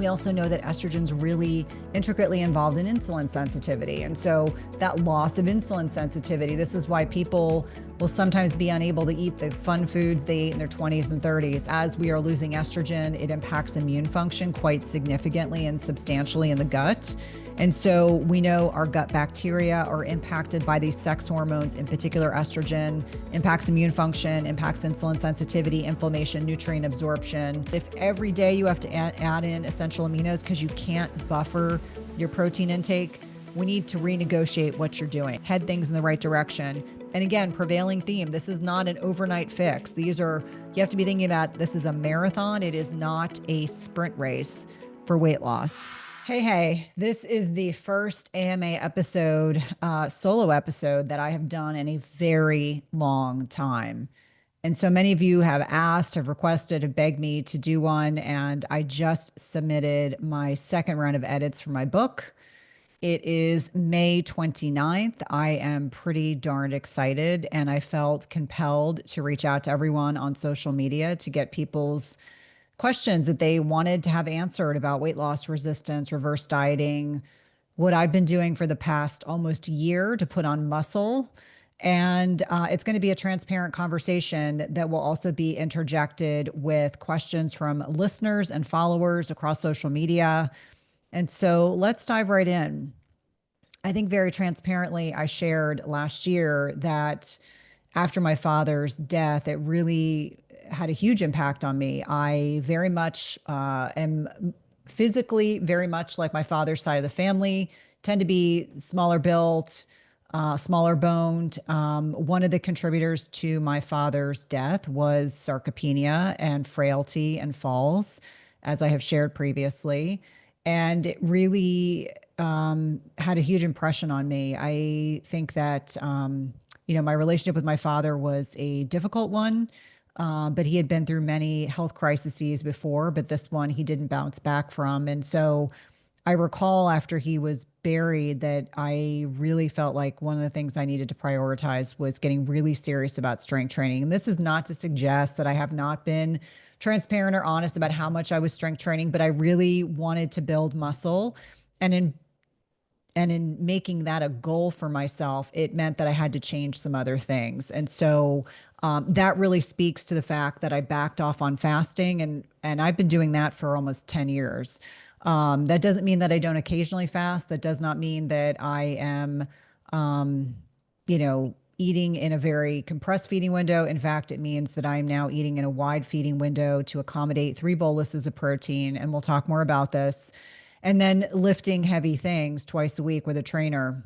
We also know that estrogen's really intricately involved in insulin sensitivity. And so that loss of insulin sensitivity, this is why people will sometimes be unable to eat the fun foods they ate in their 20s and 30s. As we are losing estrogen, it impacts immune function quite significantly and substantially in the gut. And so we know our gut bacteria are impacted by these sex hormones, in particular estrogen, impacts immune function, impacts insulin sensitivity, inflammation, nutrient absorption. If every day you have to add in essential aminos because you can't buffer your protein intake, we need to renegotiate what you're doing, head things in the right direction. And again, prevailing theme, this is not an overnight fix. You have to be thinking about this is a marathon. It is not a sprint race for weight loss. Hey, this is the first AMA episode, solo episode that I have done in a very long time. And so many of you have asked, have requested, have begged me to do one. And I just submitted my second round of edits for my book. It is May 29th. I am pretty darned excited, and I felt compelled to reach out to everyone on social media to get people's questions that they wanted to have answered about weight loss, resistance, reverse dieting, what I've been doing for the past almost year to put on muscle. And it's going to be a transparent conversation that will also be interjected with questions from listeners and followers across social media. And so let's dive right in. I think very transparently, I shared last year that after my father's death, it really had a huge impact on me. I very much am physically very much like my father's side of the family, tend to be smaller built, smaller boned. One of the contributors to my father's death was sarcopenia and frailty and falls, as I have shared previously. And it really had a huge impression on me. I think that, my relationship with my father was a difficult one. But he had been through many health crises before, but this one he didn't bounce back from. And so I recall after he was buried that I really felt like one of the things I needed to prioritize was getting really serious about strength training. And this is not to suggest that I have not been transparent or honest about how much I was strength training, but I really wanted to build muscle. And in making that a goal for myself, it meant that I had to change some other things. And so that really speaks to the fact that I backed off on fasting, and I've been doing that for almost 10 years. That doesn't mean that I don't occasionally fast. That does not mean that I am, eating in a very compressed feeding window. In fact, it means that I'm now eating in a wide feeding window to accommodate 3 boluses of protein. And we'll talk more about this. And then lifting heavy things twice a week with a trainer.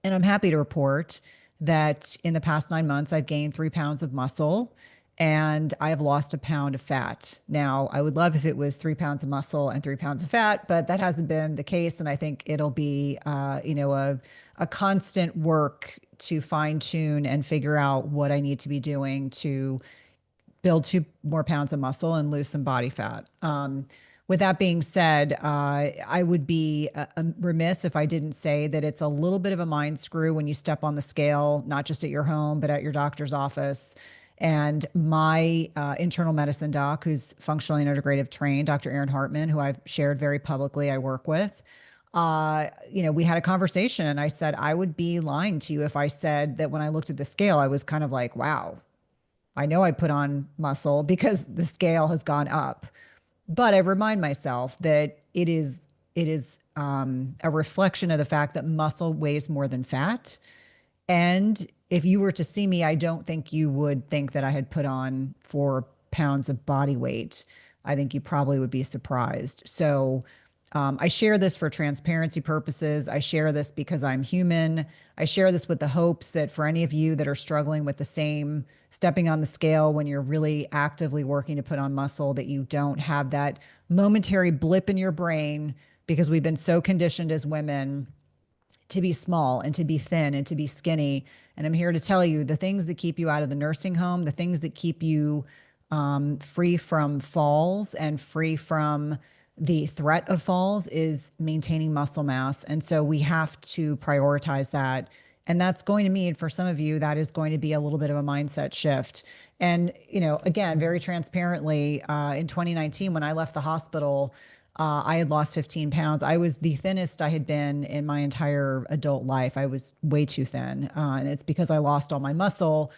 And I'm happy to report that in the past 9 months, I've gained 3 pounds of muscle and I have lost a pound of fat. Now, I would love if it was 3 pounds of muscle and 3 pounds of fat, but that hasn't been the case. And I think it'll be, a constant work to fine tune and figure out what I need to be doing to build 2 more pounds of muscle and lose some body fat. With that being said, I would be remiss if I didn't say that it's a little bit of a mind screw when you step on the scale, not just at your home, but at your doctor's office. And my internal medicine doc, who's functionally and integrative trained, Dr. Erin Hartman, who I've shared very publicly, I work with, we had a conversation and I said, I would be lying to you if I said that when I looked at the scale, I was kind of like, wow, I know I put on muscle because the scale has gone up. But I remind myself that it is a reflection of the fact that muscle weighs more than fat. And if you were to see me, I don't think you would think that I had put on 4 pounds of body weight. I think you probably would be surprised. So I share this for transparency purposes. I share this because I'm human. I share this with the hopes that for any of you that are struggling with the same stepping on the scale when you're really actively working to put on muscle, that you don't have that momentary blip in your brain, because we've been so conditioned as women to be small and to be thin and to be skinny. And I'm here to tell you the things that keep you out of the nursing home, the things that keep you free from falls and free from the threat of falls is maintaining muscle mass. And so we have to prioritize that. And that's going to mean for some of you, that is going to be a little bit of a mindset shift. And, again, very transparently, in 2019, when I left the hospital, I had lost 15 pounds. I was the thinnest I had been in my entire adult life. I was way too thin. And it's because I lost all my muscle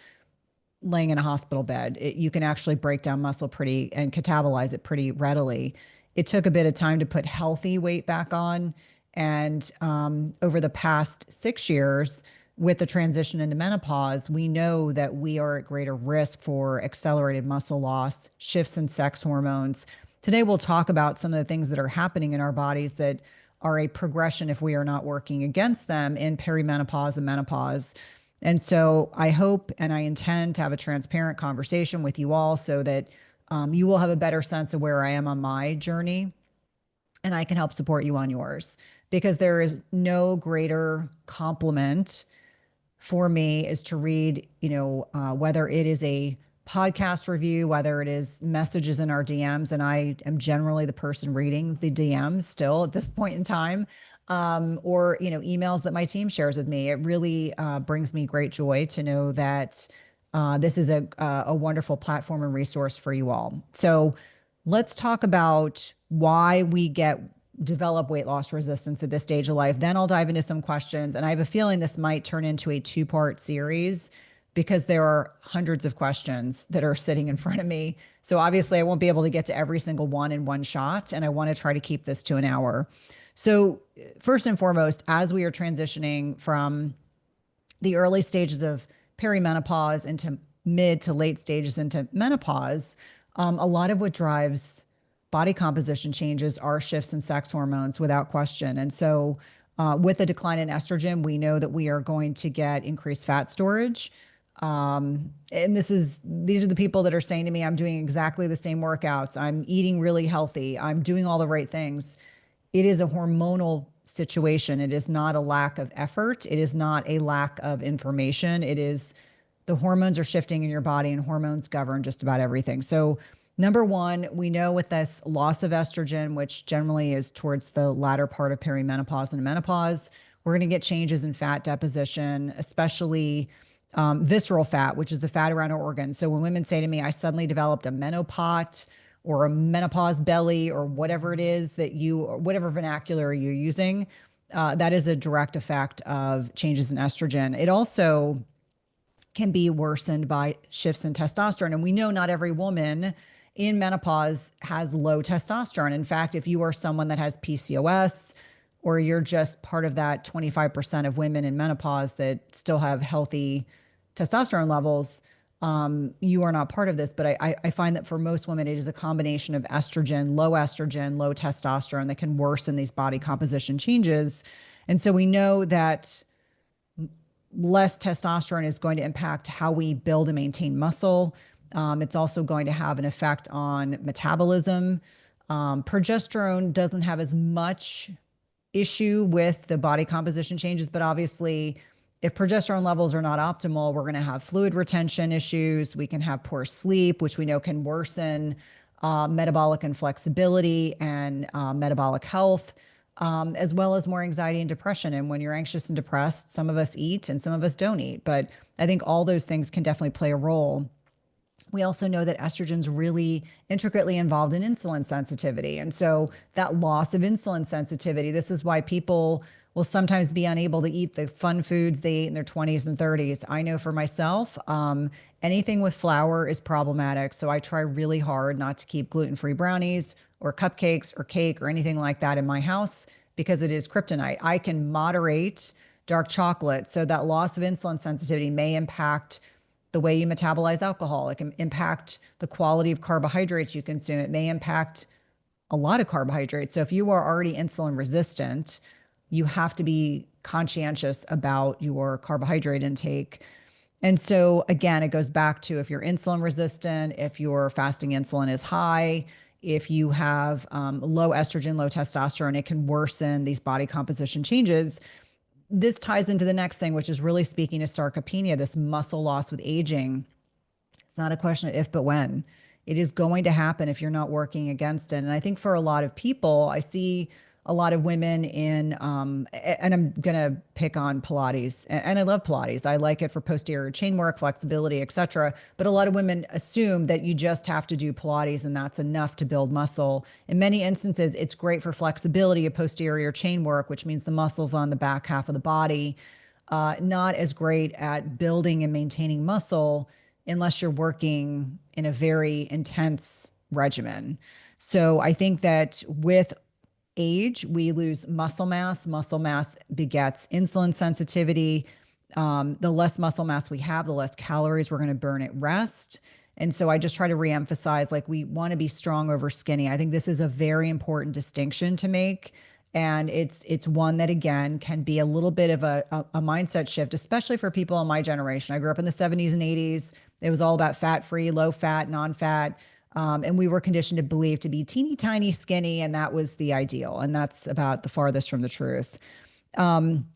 laying in a hospital bed. You can actually break down muscle pretty and catabolize it pretty readily. It took a bit of time to put healthy weight back on. And over the past 6 years, with the transition into menopause, we know that we are at greater risk for accelerated muscle loss, shifts in sex hormones. Today, we'll talk about some of the things that are happening in our bodies that are a progression if we are not working against them in perimenopause and menopause. And so I hope and I intend to have a transparent conversation with you all so that you will have a better sense of where I am on my journey and I can help support you on yours because there is no greater compliment for me is to read, whether it is a podcast review, whether it is messages in our DMs, and I am generally the person reading the DMs still at this point in time, or emails that my team shares with me. It really brings me great joy to know that this is a wonderful platform and resource for you all. So let's talk about why we develop weight loss resistance at this stage of life. Then I'll dive into some questions. And I have a feeling this might turn into a 2-part series because there are hundreds of questions that are sitting in front of me. So obviously I won't be able to get to every single one in one shot. And I want to try to keep this to an hour. So first and foremost, as we are transitioning from the early stages of perimenopause into mid to late stages into menopause, a lot of what drives body composition changes are shifts in sex hormones without question. And so with a decline in estrogen, we know that we are going to get increased fat storage. And these are the people that are saying to me, I'm doing exactly the same workouts. I'm eating really healthy. I'm doing all the right things. It is a hormonal situation. It is not a lack of effort. It is not a lack of information. It is the hormones are shifting in your body and hormones govern just about everything. So number one, we know with this loss of estrogen, which generally is towards the latter part of perimenopause and menopause, we're going to get changes in fat deposition, especially visceral fat, which is the fat around our organs. So when women say to me, I suddenly developed a menopot or a menopause belly or whatever it is whatever vernacular you're using, that is a direct effect of changes in estrogen. It also can be worsened by shifts in testosterone. And we know not every woman in menopause has low testosterone. In fact, if you are someone that has PCOS or you're just part of that 25% of women in menopause that still have healthy testosterone levels, you are not part of this. But I find that for most women, it is a combination of estrogen, low testosterone that can worsen these body composition changes. And so we know that less testosterone is going to impact how we build and maintain muscle. It's also going to have an effect on metabolism. Progesterone doesn't have as much issue with the body composition changes, but obviously if progesterone levels are not optimal, we're going to have fluid retention issues. We can have poor sleep, which we know can worsen metabolic inflexibility and metabolic health, as well as more anxiety and depression. And when you're anxious and depressed, some of us eat and some of us don't eat. But I think all those things can definitely play a role. We also know that estrogen's really intricately involved in insulin sensitivity. And so that loss of insulin sensitivity, this is why people will sometimes be unable to eat the fun foods they ate in their 20s and 30s. I know for myself, anything with flour is problematic. So I try really hard not to keep gluten-free brownies or cupcakes or cake or anything like that in my house because it is kryptonite. I can moderate dark chocolate. So that loss of insulin sensitivity may impact the way you metabolize alcohol. It can impact the quality of carbohydrates you consume. It may impact a lot of carbohydrates. So if you are already insulin resistant, you have to be conscientious about your carbohydrate intake. And so again, it goes back to if you're insulin resistant, if your fasting insulin is high, if you have low estrogen, low testosterone, it can worsen these body composition changes. This ties into the next thing, which is really speaking to sarcopenia, this muscle loss with aging. It's not a question of if, but when. It is going to happen if you're not working against it. And I think for a lot of people, I see a lot of women in, and I'm gonna pick on Pilates, and I love Pilates. I like it for posterior chain work, flexibility, etc. But a lot of women assume that you just have to do Pilates and that's enough to build muscle. In many instances, it's great for flexibility of posterior chain work, which means the muscles on the back half of the body. Not as great at building and maintaining muscle unless you're working in a very intense regimen. So I think that with age, we lose muscle mass. Muscle mass begets insulin sensitivity. The less muscle mass we have, the less calories we're going to burn at rest. And so I just try to reemphasize like we want to be strong over skinny. I think this is a very important distinction to make. And it's one that again can be a little bit of a mindset shift, especially for people in my generation. I grew up in the 70s and 80s. It was all about fat free, low fat, non-fat. And we were conditioned to believe to be teeny tiny skinny, and that was the ideal. And that's about the farthest from the truth. Um,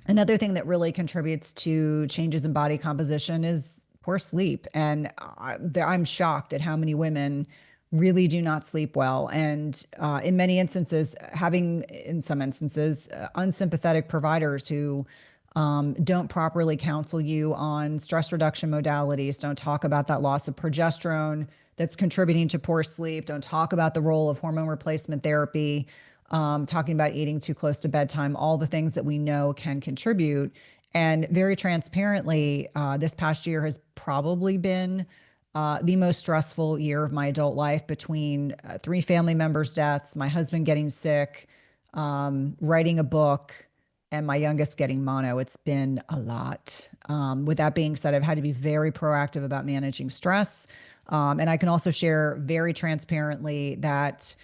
Another thing that really contributes to changes in body composition is poor sleep. And I'm shocked at how many women really do not sleep well. And in many instances, having, in some instances, unsympathetic providers who don't properly counsel you on stress reduction modalities, don't talk about that loss of progesterone that's contributing to poor sleep, don't talk about the role of hormone replacement therapy, talking about eating too close to bedtime, all the things that we know can contribute. And very transparently, this past year has probably been the most stressful year of my adult life between three family members' deaths, my husband getting sick, writing a book, and my youngest getting mono. It's been a lot. With that being said, I've had to be very proactive about managing stress. And I can also share very transparently that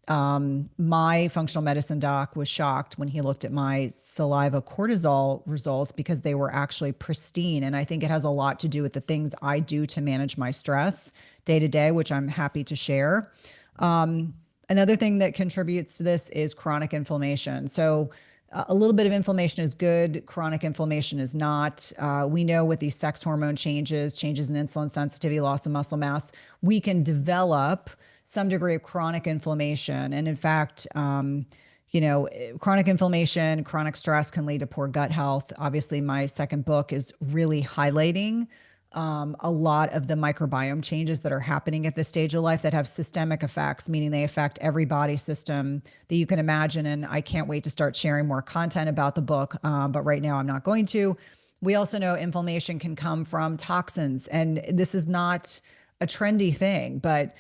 my functional medicine doc was shocked when he looked at my saliva cortisol results because they were actually pristine. And I think it has a lot to do with the things I do to manage my stress day to day, which I'm happy to share. Another thing that contributes to this is chronic inflammation. So a little bit of inflammation is good. Chronic inflammation is not. We know with these sex hormone changes, changes in insulin sensitivity, loss of muscle mass, we can develop some degree of chronic inflammation. And in fact, chronic inflammation, chronic stress can lead to poor gut health. Obviously, my second book is really highlighting a lot of the microbiome changes that are happening at this stage of life that have systemic effects, meaning they affect every body system that you can imagine. And I can't wait to start sharing more content about the book. But right now, I'm not going to. We also know inflammation can come from toxins. And this is not a trendy thing, but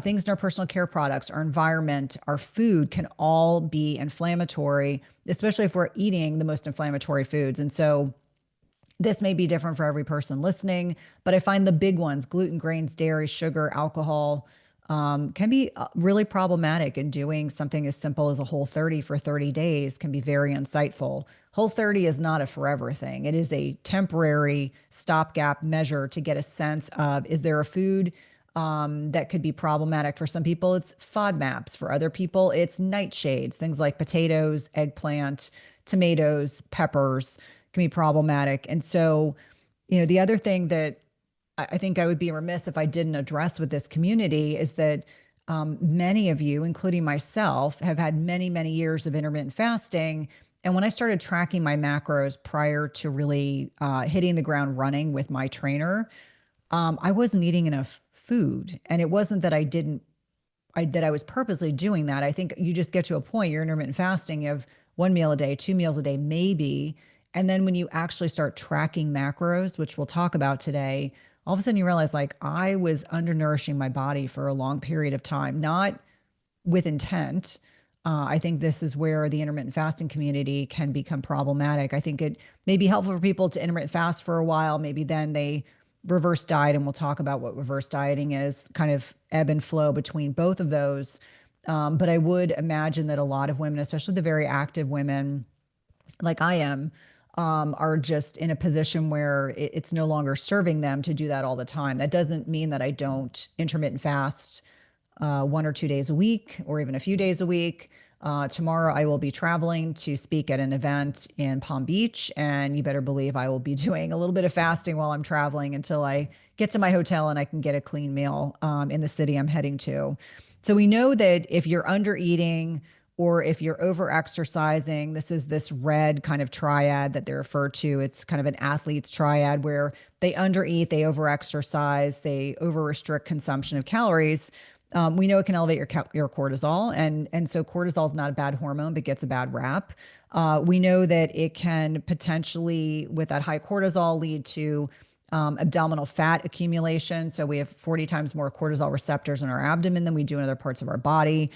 things in our personal care products, our environment, our food can all be inflammatory, especially if we're eating the most inflammatory foods. And so this may be different for every person listening, but I find the big ones, gluten, grains, dairy, sugar, alcohol, can be really problematic. And doing something as simple as a Whole30 for 30 days can be very insightful. Whole30 is not a forever thing. It is a temporary stopgap measure to get a sense of, is there a food that could be problematic? For some people, it's FODMAPs. For other people, it's nightshades, things like potatoes, eggplant, tomatoes, peppers can be problematic. And so, the other thing that I think I would be remiss if I didn't address with this community is that many of you, including myself, have had many, many years of intermittent fasting. And when I started tracking my macros prior to really hitting the ground running with my trainer, I wasn't eating enough food. And it wasn't that that I was purposely doing that. I think you just get to a point, you're intermittent fasting, you have one meal a day, two meals a day, maybe. And then when you actually start tracking macros, which we'll talk about today, all of a sudden you realize like I was undernourishing my body for a long period of time, not with intent. I think this is where the intermittent fasting community can become problematic. I think it may be helpful for people to intermittent fast for a while. Maybe then they reverse diet, and we'll talk about what reverse dieting is, kind of ebb and flow between both of those. But I would imagine that a lot of women, especially the very active women like I am, are just in a position where it's no longer serving them to do that all the time. That doesn't mean that I don't intermittent fast 1 or 2 days a week, or even a few days a week. Tomorrow I will be traveling to speak at an event in Palm Beach, and you better believe I will be doing a little bit of fasting while I'm traveling until I get to my hotel and I can get a clean meal in the city I'm heading to. So we know that if you're under eating or if you're over exercising. This is this red kind of triad that they refer to. It's kind of an athlete's triad where they undereat, they over exercise, they over restrict consumption of calories. We know it can elevate your cortisol, and so cortisol is not a bad hormone, but gets a bad rap. We know that it can potentially, with that high cortisol, lead to abdominal fat accumulation. So we have 40 times more cortisol receptors in our abdomen than we do in other parts of our body.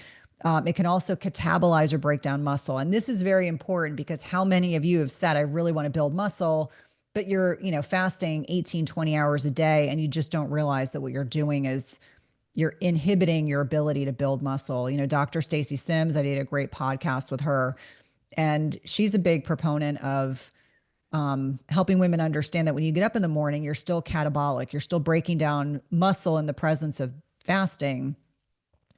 It can also catabolize or break down muscle. And this is very important because how many of you have said, I really want to build muscle, but you're, fasting 18, 20 hours a day, and you just don't realize that what you're doing is you're inhibiting your ability to build muscle. Dr. Stacy Sims, I did a great podcast with her, and she's a big proponent of helping women understand that when you get up in the morning, you're still catabolic, you're still breaking down muscle in the presence of fasting.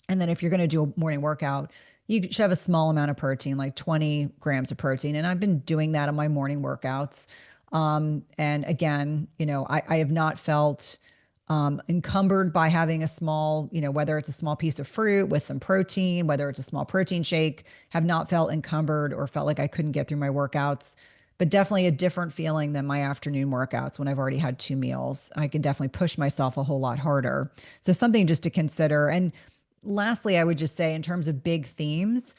And then if you're going to do a morning workout, you should have a small amount of protein, like 20 grams of protein. And I've been doing that on my morning workouts. And again, I have not felt encumbered by having a small, whether it's a small piece of fruit with some protein, whether it's a small protein shake, have not felt encumbered or felt like I couldn't get through my workouts. But definitely a different feeling than my afternoon workouts when I've already had 2 meals. I can definitely push myself a whole lot harder. So something just to consider. And lastly, I would just say in terms of big themes,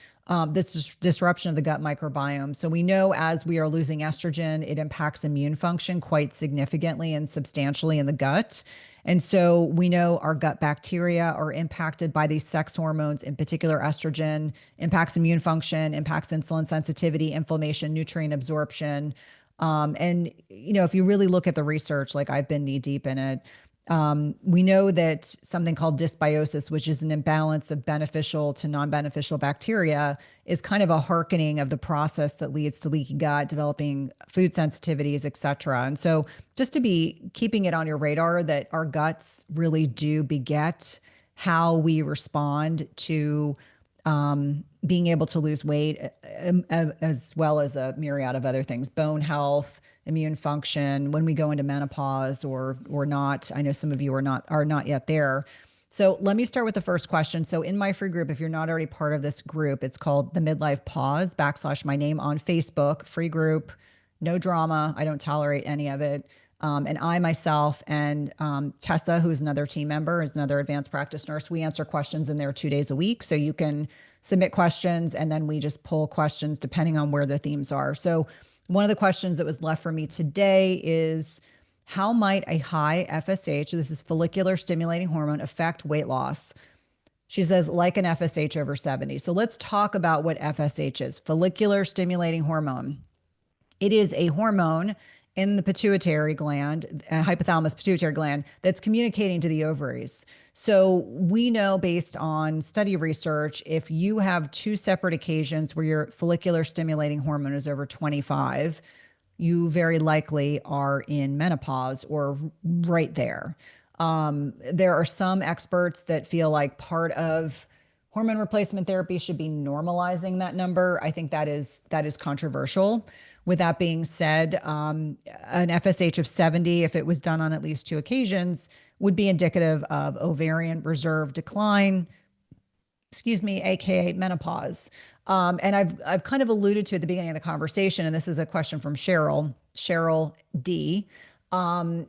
this disruption of the gut microbiome. So we know as we are losing estrogen, it impacts immune function quite significantly and substantially in the gut. And so we know our gut bacteria are impacted by these sex hormones, in particular estrogen, impacts immune function, impacts insulin sensitivity, inflammation, nutrient absorption. And, if you really look at the research, like I've been knee deep in it, we know that something called dysbiosis, which is an imbalance of beneficial to non-beneficial bacteria, is kind of a hearkening of the process that leads to leaky gut, developing food sensitivities, et cetera. And so just to be keeping it on your radar that our guts really do beget how we respond to being able to lose weight, as well as a myriad of other things, bone health, immune function, when we go into menopause or not. I know some of you are not yet there. So let me start with the first question. So in my free group, if you're not already part of this group, it's called the Midlife Pause / my name on Facebook, free group, no drama. I don't tolerate any of it. And I myself and Tessa, who's another team member, is another advanced practice nurse. We answer questions in there 2 days a week. So you can submit questions and then we just pull questions depending on where the themes are. So one of the questions that was left for me today is, how might a high FSH, this is follicular stimulating hormone, affect weight loss? She says, like an FSH over 70. So let's talk about what FSH is, follicular stimulating hormone. It is a hormone in the pituitary gland, hypothalamus pituitary gland, that's communicating to the ovaries. So we know based on study research, if you have 2 separate occasions where your follicular stimulating hormone is over 25, you very likely are in menopause or right there. There are some experts that feel like part of hormone replacement therapy should be normalizing that number. I think that is controversial. With that being said, an FSH of 70, if it was done on at least 2 occasions, would be indicative of ovarian reserve decline, AKA menopause. And I've kind of alluded to at the beginning of the conversation, and this is a question from Cheryl D. I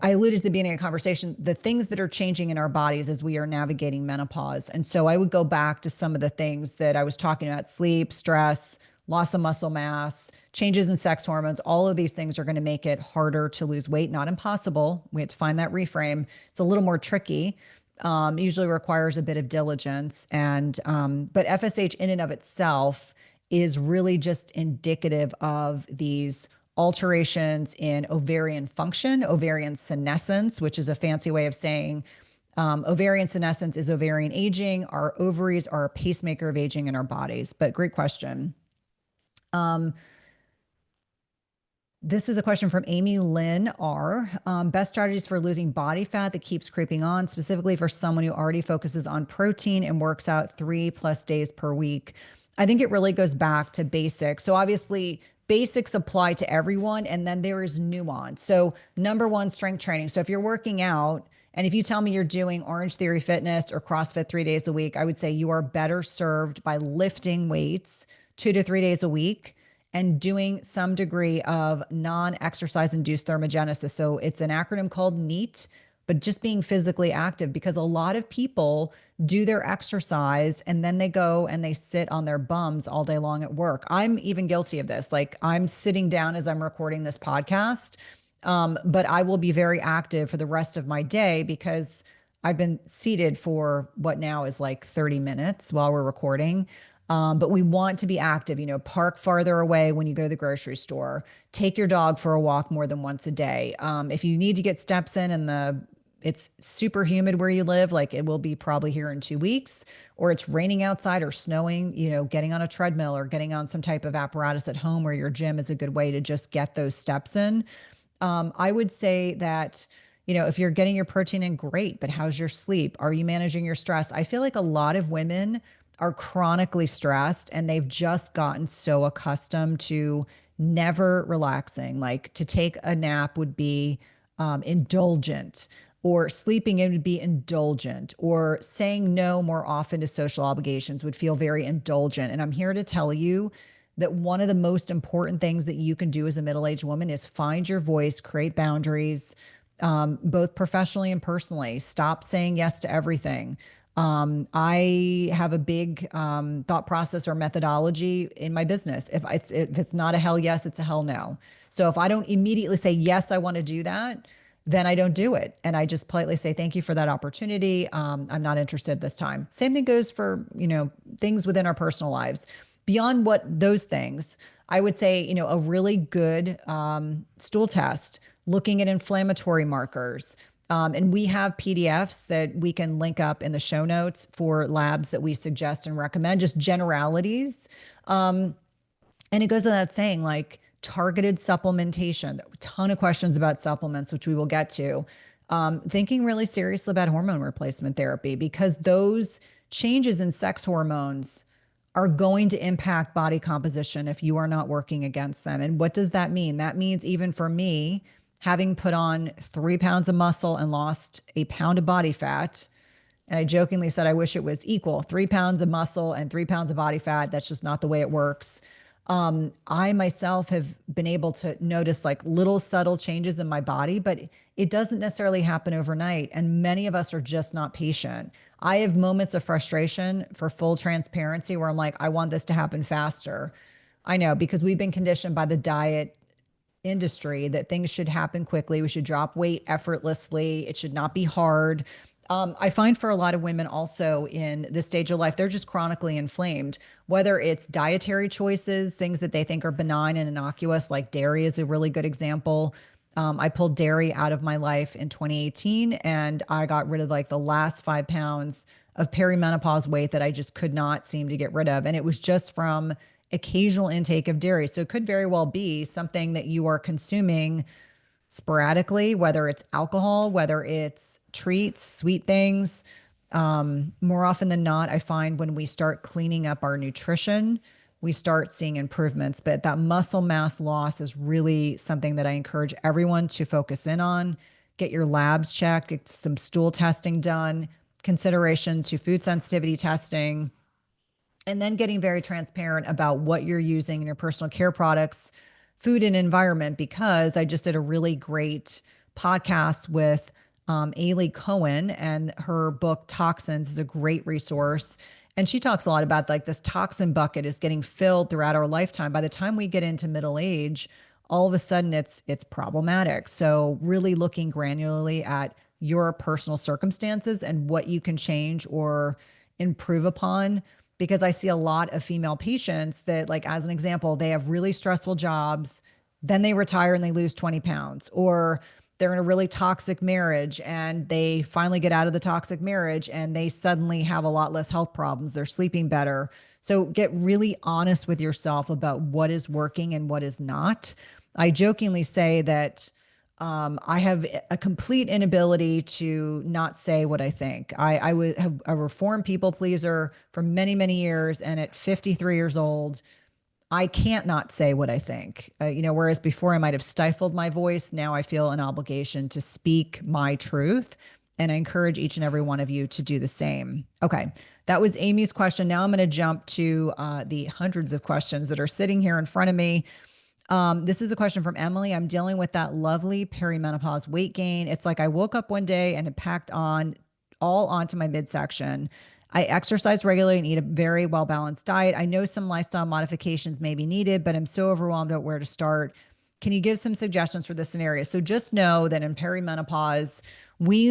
alluded to the beginning of the conversation, the things that are changing in our bodies as we are navigating menopause. And so I would go back to some of the things that I was talking about: sleep, stress, loss of muscle mass, changes in sex hormones. All of these things are going to make it harder to lose weight. Not impossible. We have to find that reframe. It's a little more tricky. Usually requires a bit of diligence. But FSH in and of itself is really just indicative of these alterations in ovarian function, ovarian senescence, which is a fancy way of saying ovarian senescence is ovarian aging. Our ovaries are a pacemaker of aging in our bodies. But great question. This is a question from Amy Lynn R. Best strategies for losing body fat that keeps creeping on, specifically for someone who already focuses on protein and works out 3+ days per week. I think it really goes back to basics. So obviously basics apply to everyone, and then there is nuance. So number one, strength training. So if you're working out And if you tell me you're doing Orange Theory Fitness or CrossFit 3 days a week, I would say you are better served by lifting weights 2 to 3 days a week and doing some degree of non exercise induced thermogenesis. So it's an acronym called NEAT, but just being physically active, because a lot of people do their exercise and then they go and they sit on their bums all day long at work. I'm even guilty of this. Like, I'm sitting down as I'm recording this podcast, but I will be very active for the rest of my day because I've been seated for what now is like 30 minutes while we're recording. But we want to be active, park farther away when you go to the grocery store, take your dog for a walk more than once a day. If you need to get steps in and it's super humid where you live, like it will be probably here in 2 weeks, or it's raining outside or snowing, getting on a treadmill or getting on some type of apparatus at home or your gym is a good way to just get those steps in. I would say that, if you're getting your protein in, great, but how's your sleep? Are you managing your stress? I feel like a lot of women are chronically stressed and they've just gotten so accustomed to never relaxing. Like, to take a nap would be indulgent, or sleeping in would be indulgent, or saying no more often to social obligations would feel very indulgent. And I'm here to tell you that one of the most important things that you can do as a middle-aged woman is find your voice, create boundaries, both professionally and personally. Stop saying yes to everything. I have a big thought process or methodology in my business. If it's not a hell yes, it's a hell no. So if I don't immediately say yes, I want to do that, then I don't do it, and I just politely say thank you for that opportunity. I'm not interested this time. Same thing goes for things within our personal lives. Beyond what those things, I would say a really good stool test, looking at inflammatory markers. And we have PDFs that we can link up in the show notes for labs that we suggest and recommend, just generalities. And it goes without saying, like, targeted supplementation, a ton of questions about supplements, which we will get to. Thinking really seriously about hormone replacement therapy, because those changes in sex hormones are going to impact body composition if you are not working against them. And what does that mean? That means, even for me, having put on 3 pounds of muscle and lost a pound of body fat, and I jokingly said, I wish it was equal, 3 pounds of muscle and 3 pounds of body fat. That's just not the way it works. I myself have been able to notice like little subtle changes in my body, but it doesn't necessarily happen overnight. And many of us are just not patient. I have moments of frustration, for full transparency, where I'm like, I want this to happen faster. I know, because we've been conditioned by the diet industry that things should happen quickly. We should drop weight effortlessly. It should not be hard. I find for a lot of women also in this stage of life, they're just chronically inflamed, whether it's dietary choices, things that they think are benign and innocuous, like dairy is a really good example. I pulled dairy out of my life in 2018, and I got rid of like the last 5 pounds of perimenopause weight that I just could not seem to get rid of. And it was just from occasional intake of dairy. So it could very well be something that you are consuming sporadically, whether it's alcohol, whether it's treats, sweet things. More often than not, I find when we start cleaning up our nutrition, we start seeing improvements. But that muscle mass loss is really something that I encourage everyone to focus in on. Get your labs checked, get some stool testing done, consideration to food sensitivity testing, and then getting very transparent about what you're using in your personal care products, food and environment, because I just did a really great podcast with Ailey Cohen, and her book Toxins is a great resource. And she talks a lot about like this toxin bucket is getting filled throughout our lifetime. By the time we get into middle age, all of a sudden it's problematic. So really looking granularly at your personal circumstances and what you can change or improve upon, because I see a lot of female patients that, like, as an example, they have really stressful jobs, then they retire and they lose 20 pounds, or they're in a really toxic marriage and they finally get out of the toxic marriage and they suddenly have a lot less health problems. They're sleeping better. So get really honest with yourself about what is working and what is not. I jokingly say that I have a complete inability to not say what I think. I was a reformed people pleaser for many, many years. And at 53 years old, I can't not say what I think. Whereas before I might have stifled my voice, now I feel an obligation to speak my truth. And I encourage each and every one of you to do the same. Okay. That was Amy's question. Now I'm going to jump to the hundreds of questions that are sitting here in front of me. This is a question from Emily. I'm dealing with that lovely perimenopause weight gain. It's like I woke up one day and it packed on all onto my midsection. I exercise regularly and eat a very well balanced diet. I know some lifestyle modifications may be needed, but I'm so overwhelmed at where to start. Can you give some suggestions for this scenario? So just know that in perimenopause, we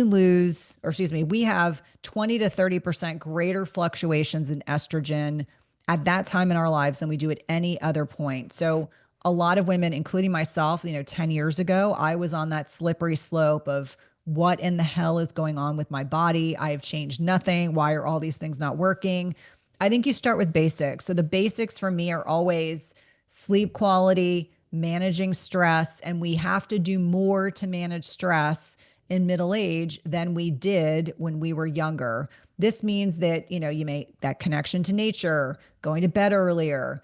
have 20 to 30% greater fluctuations in estrogen at that time in our lives than we do at any other point. So a lot of women, including myself, 10 years ago, I was on that slippery slope of what in the hell is going on with my body? I have changed nothing. Why are all these things not working? I think you start with basics. So the basics for me are always sleep quality, managing stress, and we have to do more to manage stress in middle age than we did when we were younger. This means that, you make that connection to nature, going to bed earlier,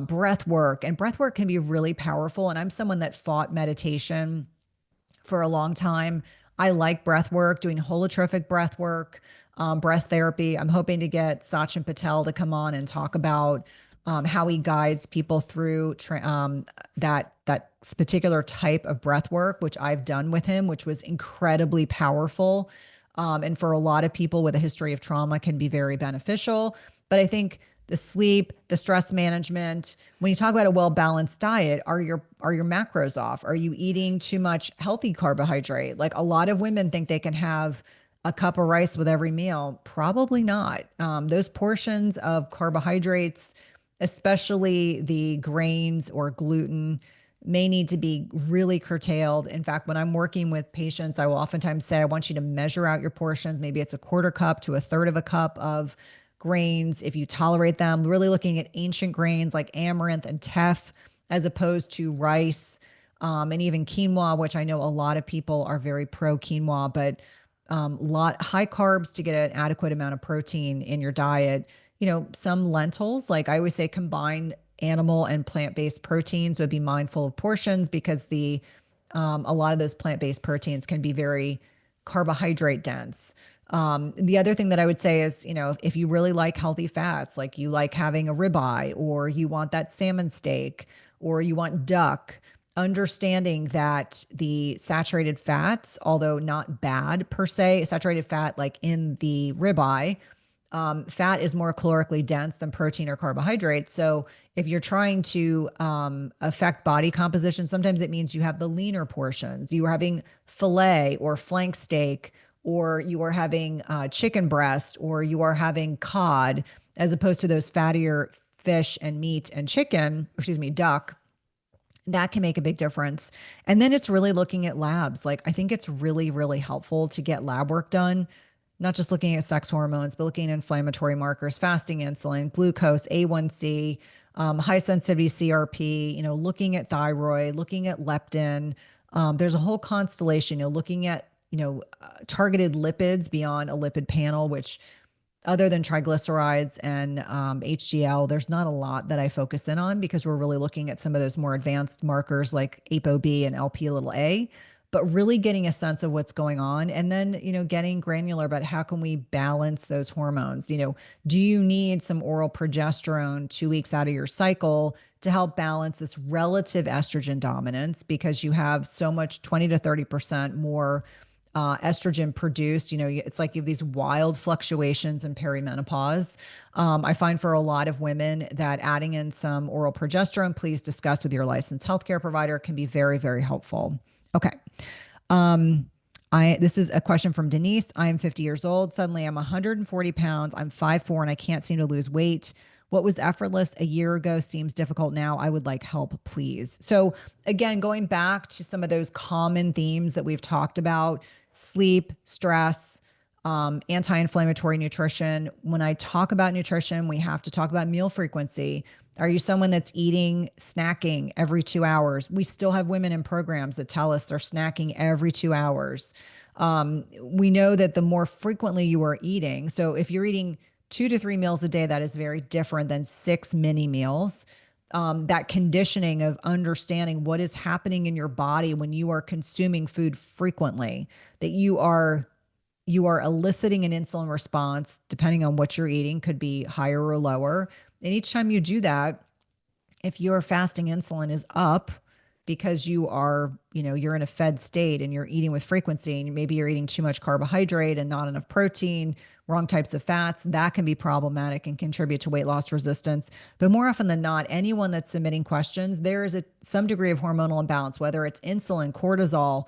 breath work. And breath work can be really powerful. And I'm someone that fought meditation for a long time. I like breath work, doing holotropic breath work, breath therapy. I'm hoping to get Sachin Patel to come on and talk about how he guides people through that particular type of breath work, which I've done with him, which was incredibly powerful. And for a lot of people with a history of trauma can be very beneficial. But I think the sleep, the stress management, when you talk about a well-balanced diet, are your macros off? Are you eating too much healthy carbohydrate? Like a lot of women think they can have a cup of rice with every meal. Probably not. Those portions of carbohydrates, especially the grains or gluten, may need to be really curtailed. In fact, when I'm working with patients, I will oftentimes say, I want you to measure out your portions. Maybe it's a quarter cup to a third of a cup of grains, if you tolerate them, really looking at ancient grains like amaranth and teff, as opposed to rice, and even quinoa, which I know a lot of people are very pro quinoa, but high carbs to get an adequate amount of protein in your diet. Some lentils, like I always say, combine animal and plant-based proteins, but be mindful of portions because a lot of those plant-based proteins can be very carbohydrate dense. The other thing that I would say is, if you really like healthy fats, like you like having a ribeye, or you want that salmon steak, or you want duck, understanding that the saturated fats, although not bad per se, saturated fat, like in the ribeye, fat is more calorically dense than protein or carbohydrates. So if you're trying to affect body composition, sometimes it means you have the leaner portions. You are having filet or flank steak, or you are having chicken breast, or you are having cod, as opposed to those fattier fish and meat and duck. That can make a big difference. And then it's really looking at labs. Like I think it's really, really helpful to get lab work done, not just looking at sex hormones, but looking at inflammatory markers, fasting insulin, glucose, A1C, high sensitivity CRP, looking at thyroid, looking at leptin. There's a whole constellation, looking at targeted lipids beyond a lipid panel, which other than triglycerides and HDL, there's not a lot that I focus in on because we're really looking at some of those more advanced markers like ApoB and LP(a), but really getting a sense of what's going on. And then, getting granular about how can we balance those hormones? Do you need some oral progesterone 2 weeks out of your cycle to help balance this relative estrogen dominance because you have so much 20 to 30% more estrogen produced? It's like you have these wild fluctuations in perimenopause. I find for a lot of women that adding in some oral progesterone, please discuss with your licensed healthcare provider, can be very, very helpful. Okay. This is a question from Denise. I am 50 years old. Suddenly I'm 140 pounds. I'm 5'4" and I can't seem to lose weight. What was effortless a year ago seems difficult now. I would like help, please. So again, going back to some of those common themes that we've talked about: sleep, stress, anti-inflammatory nutrition. When I talk about nutrition, we have to talk about meal frequency. Are you someone that's snacking every 2 hours? We still have women in programs that tell us they're snacking every 2 hours. We know that the more frequently you are eating, so if you're eating 2 to 3 meals a day, that is very different than 6 mini meals. That conditioning of understanding what is happening in your body when you are consuming food frequently, that you are you are eliciting an insulin response, depending on what you're eating, could be higher or lower. And each time you do that, if your fasting insulin is up because you are, you're in a fed state and you're eating with frequency, and maybe you're eating too much carbohydrate and not enough protein, wrong types of fats, that can be problematic and contribute to weight loss resistance. But more often than not, anyone that's submitting questions, there is some degree of hormonal imbalance, whether it's insulin, cortisol,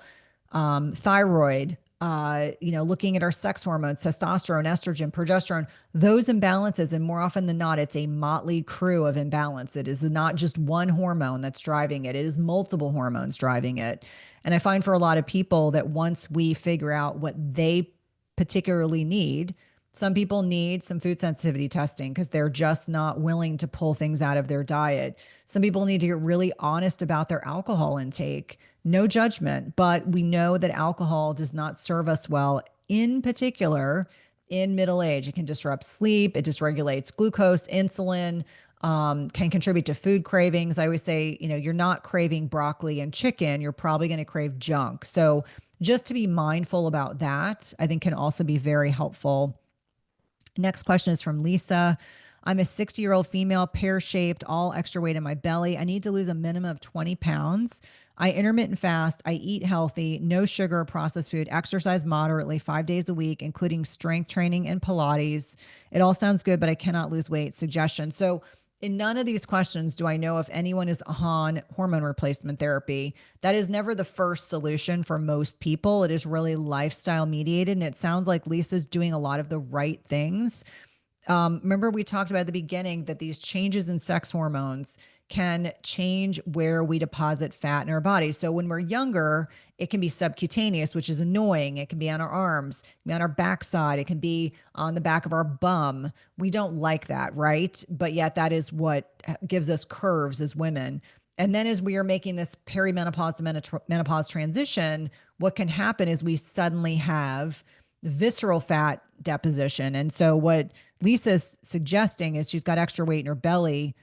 thyroid, looking at our sex hormones, testosterone, estrogen, progesterone, those imbalances. And more often than not, it's a motley crew of imbalance. It is not just one hormone that's driving it, it is multiple hormones driving it. And I find for a lot of people that once we figure out what they particularly need, some people need some food sensitivity testing because they're just not willing to pull things out of their diet. Some people need to get really honest about their alcohol intake. No judgment, but we know that alcohol does not serve us well, in particular in middle age. It can disrupt sleep, it dysregulates glucose, insulin, can contribute to food cravings. I always say, you're not craving broccoli and chicken, you're probably going to crave junk. So just to be mindful about that, I think can also be very helpful. Next question is from Lisa. I'm a 60-year-old female, pear shaped, all extra weight in my belly. I need to lose a minimum of 20 pounds. I intermittent fast. I eat healthy, no sugar, processed food, exercise moderately 5 days a week, including strength training and Pilates. It all sounds good, but I cannot lose weight. Suggestion. So, in none of these questions do I know if anyone is on hormone replacement therapy. That is never the first solution for most people. It is really lifestyle mediated. And it sounds like Lisa's doing a lot of the right things. Remember, we talked about at the beginning that these changes in sex hormones can change where we deposit fat in our body. So when we're younger, it can be subcutaneous, which is annoying. It can be on our arms, on our backside. It can be on the back of our bum. We don't like that, right? But yet that is what gives us curves as women. And then as we are making this perimenopause to menopause transition, what can happen is we suddenly have visceral fat deposition. And so what Lisa's suggesting is she's got extra weight in her belly,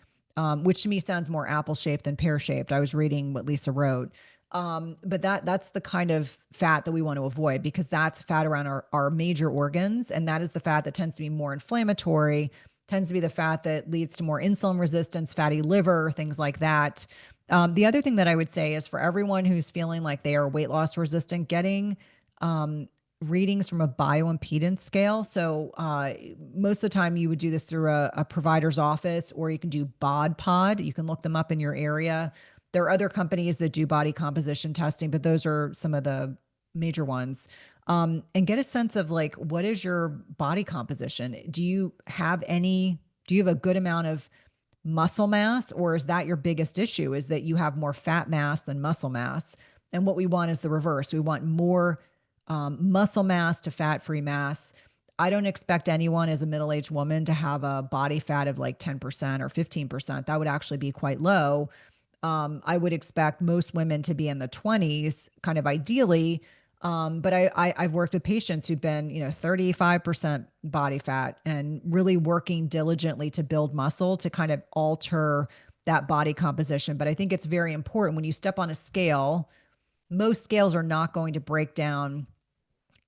which to me sounds more apple shaped than pear shaped. I was reading what Lisa wrote. But that's the kind of fat that we want to avoid, because that's fat around our major organs. And that is the fat that tends to be more inflammatory, tends to be the fat that leads to more insulin resistance, fatty liver, things like that. The other thing that I would say is for everyone who's feeling like they are weight loss resistant, getting readings from a bioimpedance scale. So most of the time you would do this through a provider's office, or you can do bod pod. You can look them up in your area. There are other companies that do body composition testing, but those are some of the major ones. And get a sense of like, what is your body composition? Do you have a good amount of muscle mass, or is that your biggest issue, is that you have more fat mass than muscle mass? And what we want is the reverse. We want more muscle mass to fat-free mass. I don't expect anyone as a middle-aged woman to have a body fat of like 10% or 15%. That would actually be quite low. I would expect most women to be in the 20s, kind of ideally. But I've worked with patients who've been, 35% body fat and really working diligently to build muscle to kind of alter that body composition. But I think it's very important when you step on a scale, most scales are not going to break down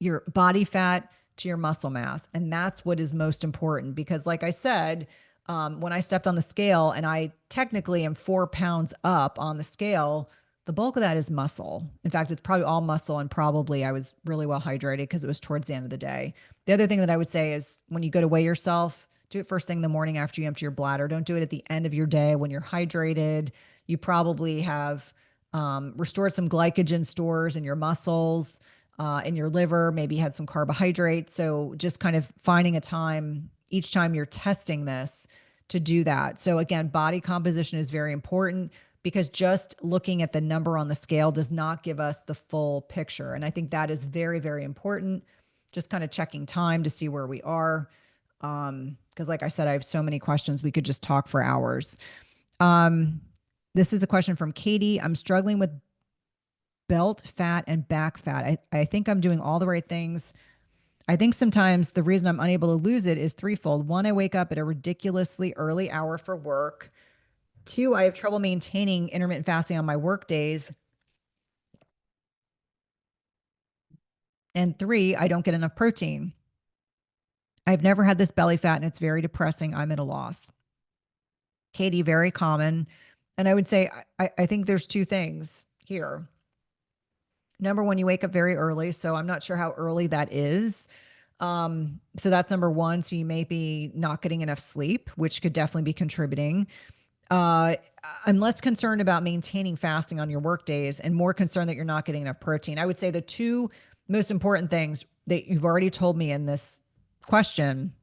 your body fat to your muscle mass. And that's what is most important, because like I said, when I stepped on the scale and I technically am 4 pounds up on the scale, the bulk of that is muscle. In fact, it's probably all muscle, and probably I was really well hydrated because it was towards the end of the day. The other thing that I would say is when you go to weigh yourself, do it first thing in the morning after you empty your bladder. Don't do it at the end of your day when you're hydrated. You probably have restored some glycogen stores in your muscles, in your liver, maybe had some carbohydrates. So just kind of finding a time each time you're testing this to do that. So again, body composition is very important, because just looking at the number on the scale does not give us the full picture. And I think that is very, very important. Just kind of checking time to see where we are. Because like I said, I have so many questions. We could just talk for hours. This is a question from Katie. I'm struggling with belt fat and back fat. I think I'm doing all the right things. I think sometimes the reason I'm unable to lose it is threefold. One, I wake up at a ridiculously early hour for work. Two, I have trouble maintaining intermittent fasting on my work days. And 3, I don't get enough protein. I've never had this belly fat and it's very depressing. I'm at a loss. Katie, very common. And I would say, I think there's 2 things here. Number one, you wake up very early. So I'm not sure how early that is. So that's number one. So you may be not getting enough sleep, which could definitely be contributing. Uh, I'm less concerned about maintaining fasting on your work days and more concerned that you're not getting enough protein. I would say the 2 most important things that you've already told me in this question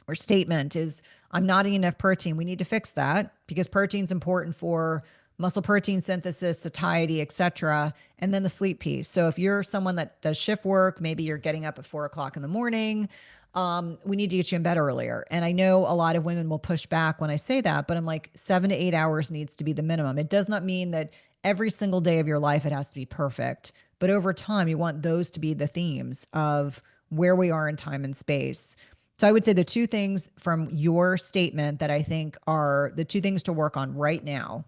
or statement is I'm not eating enough protein. We need to fix that because protein is important for muscle protein synthesis, satiety, etc. And then the sleep piece. So if you're someone that does shift work, maybe you're getting up at 4 o'clock in the morning, we need to get you in bed earlier. And I know a lot of women will push back when I say that, but I'm like 7 to 8 hours needs to be the minimum. It does not mean that every single day of your life it has to be perfect, but over time you want those to be the themes of where we are in time and space. So I would say the 2 things from your statement that I think are the 2 things to work on right now: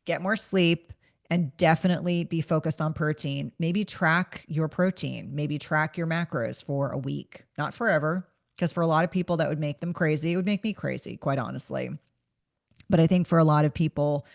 get more sleep and definitely be focused on protein. Maybe track your protein, maybe track your macros for a week, not forever, because for a lot of people that would make them crazy. It would make me crazy, quite honestly. But I think for a lot of people,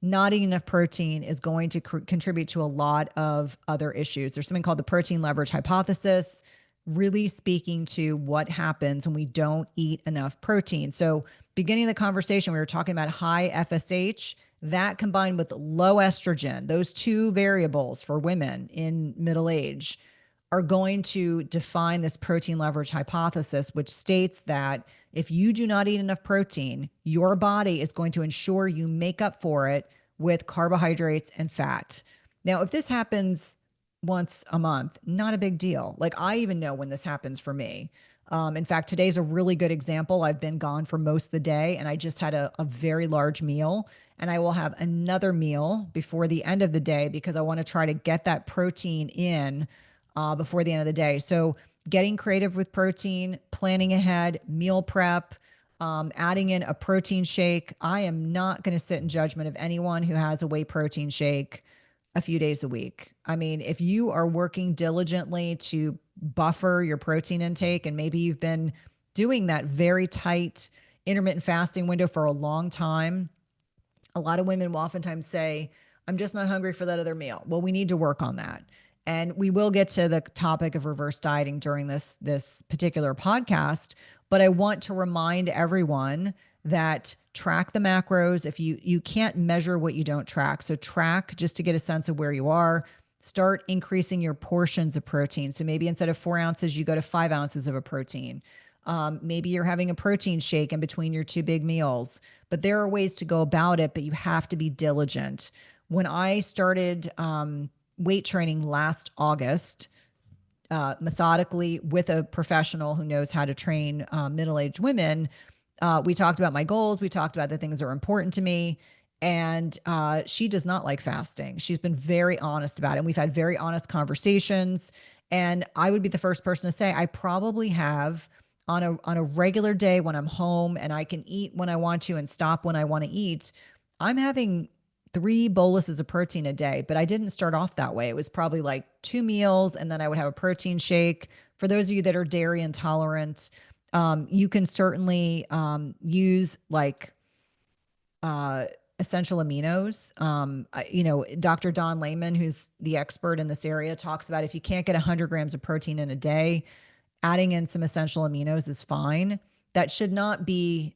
not eating enough protein is going to contribute to a lot of other issues. There's something called the protein leverage hypothesis, really speaking to what happens when we don't eat enough protein. So, beginning of the conversation, we were talking about high FSH, that combined with low estrogen, those 2 variables for women in middle age are going to define this protein leverage hypothesis, which states that if you do not eat enough protein, your body is going to ensure you make up for it with carbohydrates and fat. Now, if this happens once a month, not a big deal. Like I even know when this happens for me. In fact, today's a really good example. I've been gone for most of the day and I just had a very large meal, and I will have another meal before the end of the day because I want to try to get that protein in before the end of the day. So getting creative with protein, planning ahead, meal prep, adding in a protein shake. I am not going to sit in judgment of anyone who has a whey protein shake a few days a week. I mean, if you are working diligently to buffer your protein intake, and maybe you've been doing that very tight intermittent fasting window for a long time, a lot of women will oftentimes say, I'm just not hungry for that other meal. Well, we need to work on that. And we will get to the topic of reverse dieting during this particular podcast, but I want to remind everyone that track the macros. If you can't measure what you don't track, so track just to get a sense of where you are. Start increasing your portions of protein. So maybe instead of 4 ounces, you go to 5 ounces of a protein. Maybe you're having a protein shake in between your 2 big meals, but there are ways to go about it, but you have to be diligent. When I started weight training last August, methodically with a professional who knows how to train middle-aged women, we talked about my goals. We talked about the things that are important to me. And she does not like fasting. She's been very honest about it. And we've had very honest conversations. And I would be the first person to say, I probably have on a regular day when I'm home and I can eat when I want to and stop when I want to eat, I'm having 3 boluses of protein a day, but I didn't start off that way. It was probably like 2 meals and then I would have a protein shake. For those of you that are dairy intolerant, you can certainly use like essential aminos. Dr. Don Layman, who's the expert in this area, talks about if you can't get 100 grams of protein in a day, adding in some essential aminos is fine. That should not be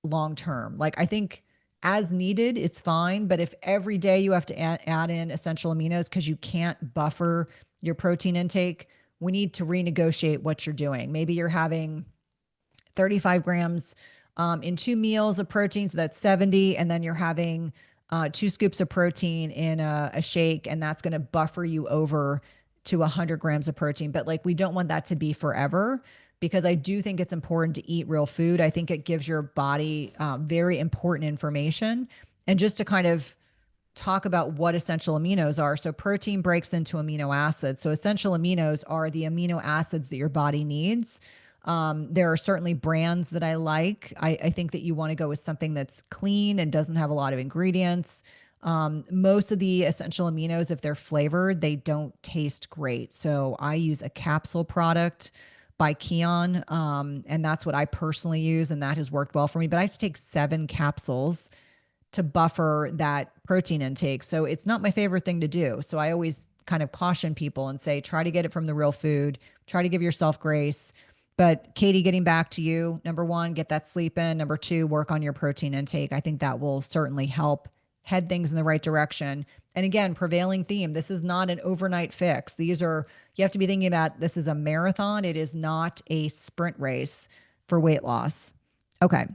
long term. Like I think as needed is fine, but if every day you have to add in essential aminos because you can't buffer your protein intake, we need to renegotiate what you're doing. Maybe you're having 35 grams in 2 meals of protein, so that's 70, and then you're having 2 scoops of protein in a shake, and that's going to buffer you over to 100 grams of protein. But like we don't want that to be forever, because I do think it's important to eat real food. I think it gives your body very important information. And just to kind of talk about what essential aminos are. So protein breaks into amino acids. So essential aminos are the amino acids that your body needs. There are certainly brands that I like. I think that you want to go with something that's clean and doesn't have a lot of ingredients. Most of the essential aminos, if they're flavored, they don't taste great. So I use a capsule product by Keon, and that's what I personally use, and that has worked well for me. But I have to take 7 capsules to buffer that protein intake. So it's not my favorite thing to do. So I always kind of caution people and say, try to get it from the real food, try to give yourself grace. But Katie, getting back to you, number one, get that sleep in. Number two, work on your protein intake. I think that will certainly help head things in the right direction. And again, prevailing theme, this is not an overnight fix. These are, you have to be thinking about this is a marathon. It is not a sprint race for weight loss. Okay.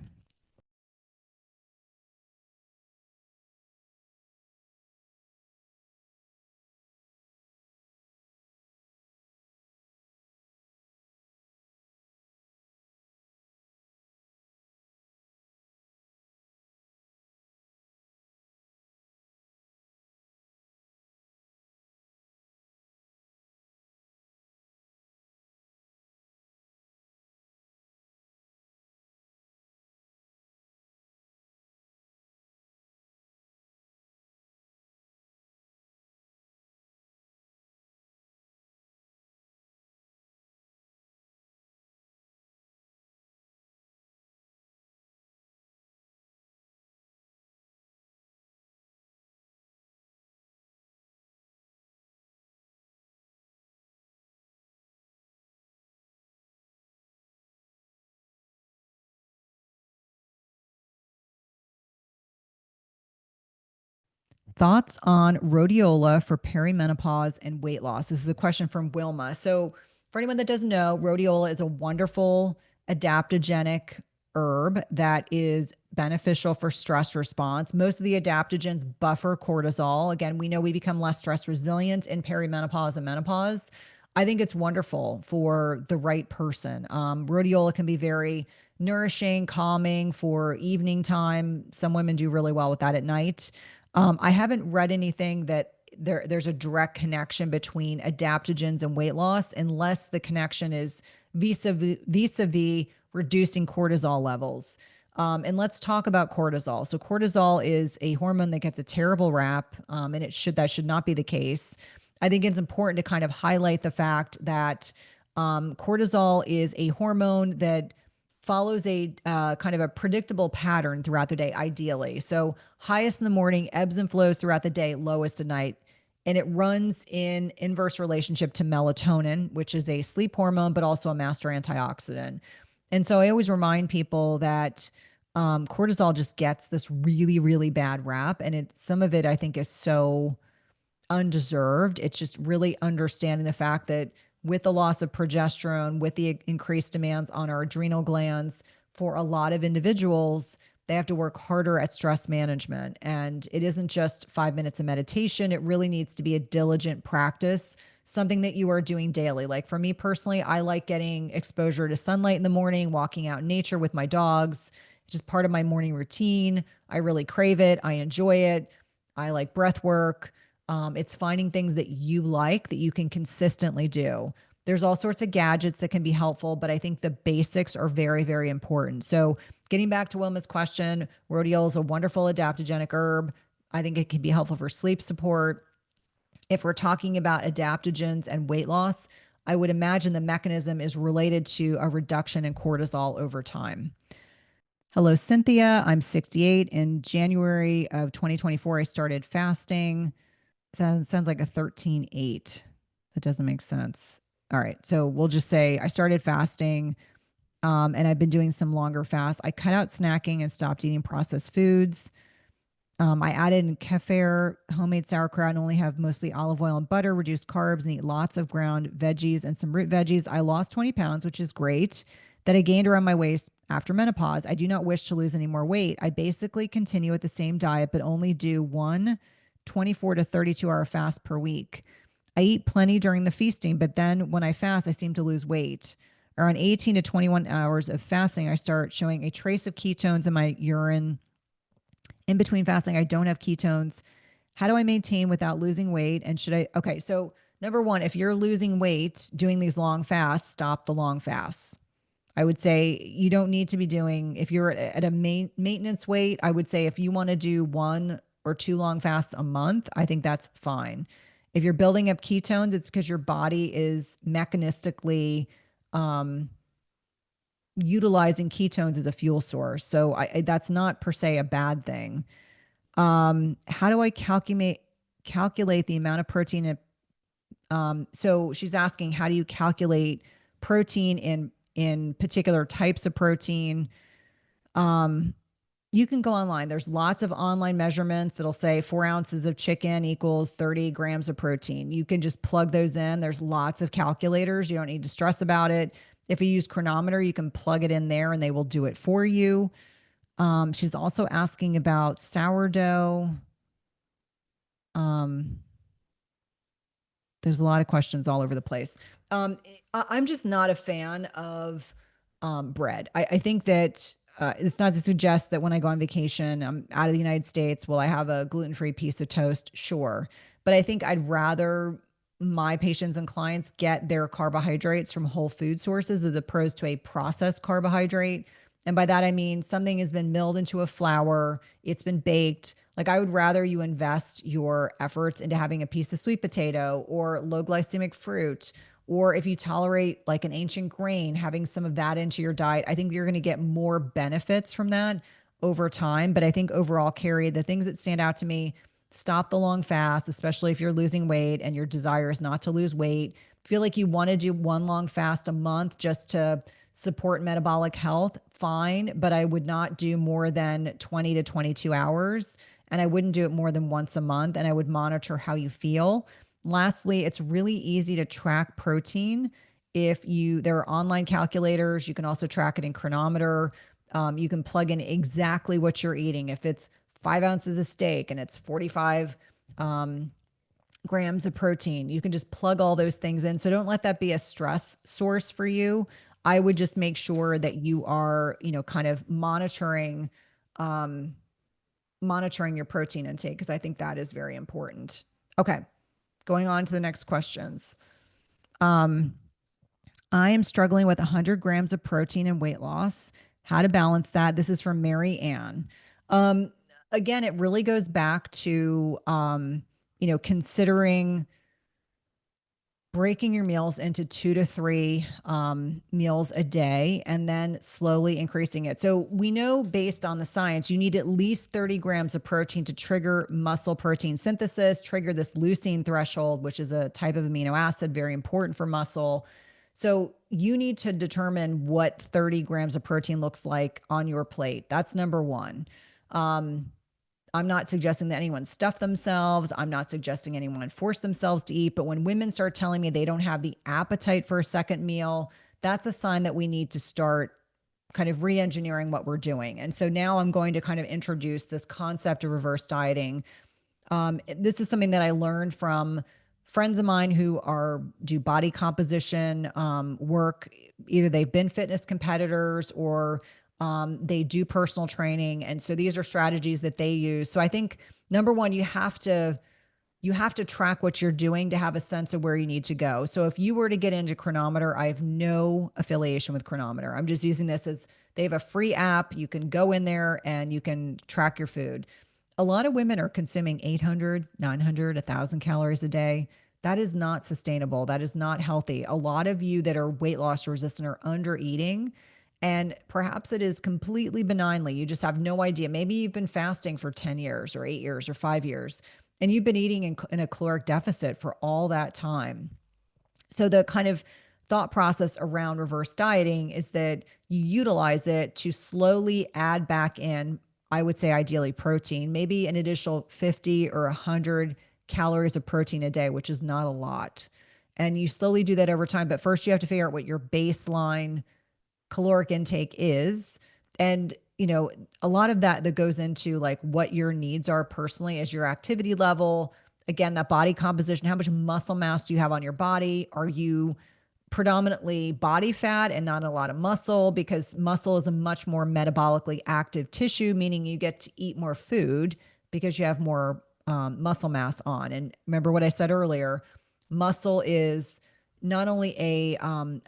Thoughts on rhodiola for perimenopause and weight loss? This is a question from Wilma. So, for anyone that doesn't know, rhodiola is a wonderful adaptogenic herb that is beneficial for stress response. Most of the adaptogens buffer cortisol. Again, we know we become less stress resilient in perimenopause and menopause. I think it's wonderful for the right person. Rhodiola can be very nourishing, calming for evening time. Some women do really well with that at night. I haven't read anything that there's a direct connection between adaptogens and weight loss, unless the connection is vis-a-vis reducing cortisol levels. And let's talk about cortisol. So cortisol is a hormone that gets a terrible rap, and that should not be the case. I think it's important to kind of highlight the fact that cortisol is a hormone that follows a kind of a predictable pattern throughout the day, ideally. So highest in the morning, ebbs and flows throughout the day, lowest at night. And it runs in inverse relationship to melatonin, which is a sleep hormone, but also a master antioxidant. And so I always remind people that cortisol just gets this really, really bad rap. And some of it, I think, is so undeserved. It's just really understanding the fact that with the loss of progesterone, with the increased demands on our adrenal glands, for a lot of individuals, they have to work harder at stress management. And it isn't just 5 minutes of meditation. It really needs to be a diligent practice, something that you are doing daily. Like for me personally, I like getting exposure to sunlight in the morning, walking out in nature with my dogs. It's just part of my morning routine. I really crave it. I enjoy it. I like breath work. It's finding things that you like that you can consistently do. There's all sorts of gadgets that can be helpful, but I think the basics are very, very important. So getting back to Wilma's question, rhodiola is a wonderful adaptogenic herb. I think it can be helpful for sleep support. If we're talking about adaptogens and weight loss, I would imagine the mechanism is related to a reduction in cortisol over time. Hello, Cynthia. I'm 68. In January of 2024, I started fasting. Sounds like a 13-8. That doesn't make sense. All right. So we'll just say I started fasting, and I've been doing some longer fasts. I cut out snacking and stopped eating processed foods. I added in kefir, homemade sauerkraut, and only have mostly olive oil and butter, reduced carbs, and eat lots of ground veggies and some root veggies. I lost 20 pounds, which is great. That I gained around my waist after menopause. I do not wish to lose any more weight. I basically continue with the same diet, but only do one 24 to 32-hour fast per week. I eat plenty during the feasting, but then when I fast, I seem to lose weight. Around 18 to 21 hours of fasting, I start showing a trace of ketones in my urine. In between fasting, I don't have ketones. How do I maintain without losing weight? And should I? Okay, so number one, if you're losing weight doing these long fasts, stop the long fasts. I would say you don't need to be doing, if you're at a maintenance weight, I would say if you want to do one or 2 long fasts a month, I think that's fine. If you're building up ketones, it's because your body is mechanistically um, utilizing ketones as a fuel source. So that's not per se a bad thing. How do I calculate the amount of protein so she's asking, how do you calculate protein in particular types of protein? Um, you can go online. There's lots of online measurements that'll say 4 ounces of chicken equals 30 grams of protein. You can just plug those in. There's lots of calculators. You don't need to stress about it. If you use Chronometer, you can plug it in there and they will do it for you. She's also asking about sourdough. Um, there's a lot of questions all over the place. Um, I'm just not a fan of bread. I think that it's not to suggest that when I go on vacation, I'm out of the United States, will I have a gluten-free piece of toast? Sure. But I think I'd rather my patients and clients get their carbohydrates from whole food sources as opposed to a processed carbohydrate. And by that, I mean something has been milled into a flour, it's been baked. Like I would rather you invest your efforts into having a piece of sweet potato or low glycemic fruit, or if you tolerate like an ancient grain, having some of that into your diet. I think you're going to get more benefits from that over time. But I think overall, Carrie, the things that stand out to me, stop the long fast, especially if you're losing weight and your desire is not to lose weight. Feel like you want to do 1 long fast a month just to support metabolic health, fine, but I would not do more than 20 to 22 hours. And I wouldn't do it more than once a month. And I would monitor how you feel. Lastly, it's really easy to track protein. There are online calculators, you can also track it in Chronometer. You can plug in exactly what you're eating. If it's 5 ounces of steak and it's 45 grams of protein, you can just plug all those things in. So don't let that be a stress source for you. I would just make sure that you are, kind of monitoring your protein intake, because I think that is very important. Okay, going on to the next questions. Um, I am struggling with 100 grams of protein and weight loss. How to balance that? This is from Mary Ann. Um, Again, it really goes back to, considering breaking your meals into 2 to 3 meals a day and then slowly increasing it. So we know based on the science, you need at least 30 grams of protein to trigger muscle protein synthesis, trigger this leucine threshold, which is a type of amino acid, very important for muscle. So you need to determine what 30 grams of protein looks like on your plate. That's number one. I'm not suggesting that anyone stuff themselves. I'm not suggesting anyone force themselves to eat. But when women start telling me they don't have the appetite for a second meal, that's a sign that we need to start kind of re-engineering what we're doing. And so now I'm going to kind of introduce this concept of reverse dieting. This is something that I learned from friends of mine who do body composition work. Either they've been fitness competitors or they do personal training. And so these are strategies that they use. So I think number one, you have to track what you're doing to have a sense of where you need to go. So if you were to get into Chronometer, I have no affiliation with Chronometer. I'm just using this as they have a free app. You can go in there and you can track your food. A lot of women are consuming 800, 900, 1,000 calories a day. That is not sustainable. That is not healthy. A lot of you that are weight loss resistant are under eating. And perhaps it is completely benignly. You just have no idea. Maybe you've been fasting for 10 years or 8 years or 5 years, and you've been eating in a caloric deficit for all that time. So the kind of thought process around reverse dieting is that you utilize it to slowly add back in, I would say ideally protein, maybe an additional 50 or 100 calories of protein a day, which is not a lot. And you slowly do that over time. But first you have to figure out what your baseline caloric intake is. And, a lot of that goes into like what your needs are personally as your activity level. Again, that body composition, how much muscle mass do you have on your body? Are you predominantly body fat and not a lot of muscle? Because muscle is a much more metabolically active tissue, meaning you get to eat more food because you have more muscle mass on. And remember what I said earlier, muscle is not only a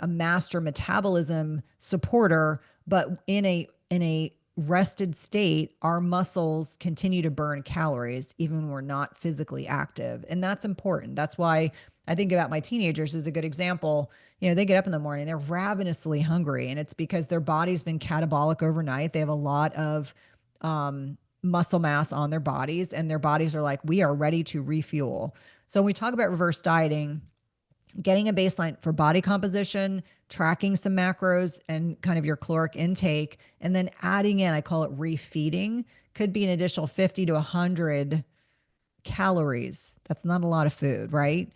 master metabolism supporter, but in a rested state, our muscles continue to burn calories even when we're not physically active. And that's important. That's why I think about my teenagers as a good example. They get up in the morning, they're ravenously hungry, and it's because their body's been catabolic overnight. They have a lot of muscle mass on their bodies, and their bodies are like, we are ready to refuel. So when we talk about reverse dieting, getting a baseline for body composition, tracking some macros and kind of your caloric intake, and then adding in, I call it refeeding, could be an additional 50 to 100 calories. That's not a lot of food, right?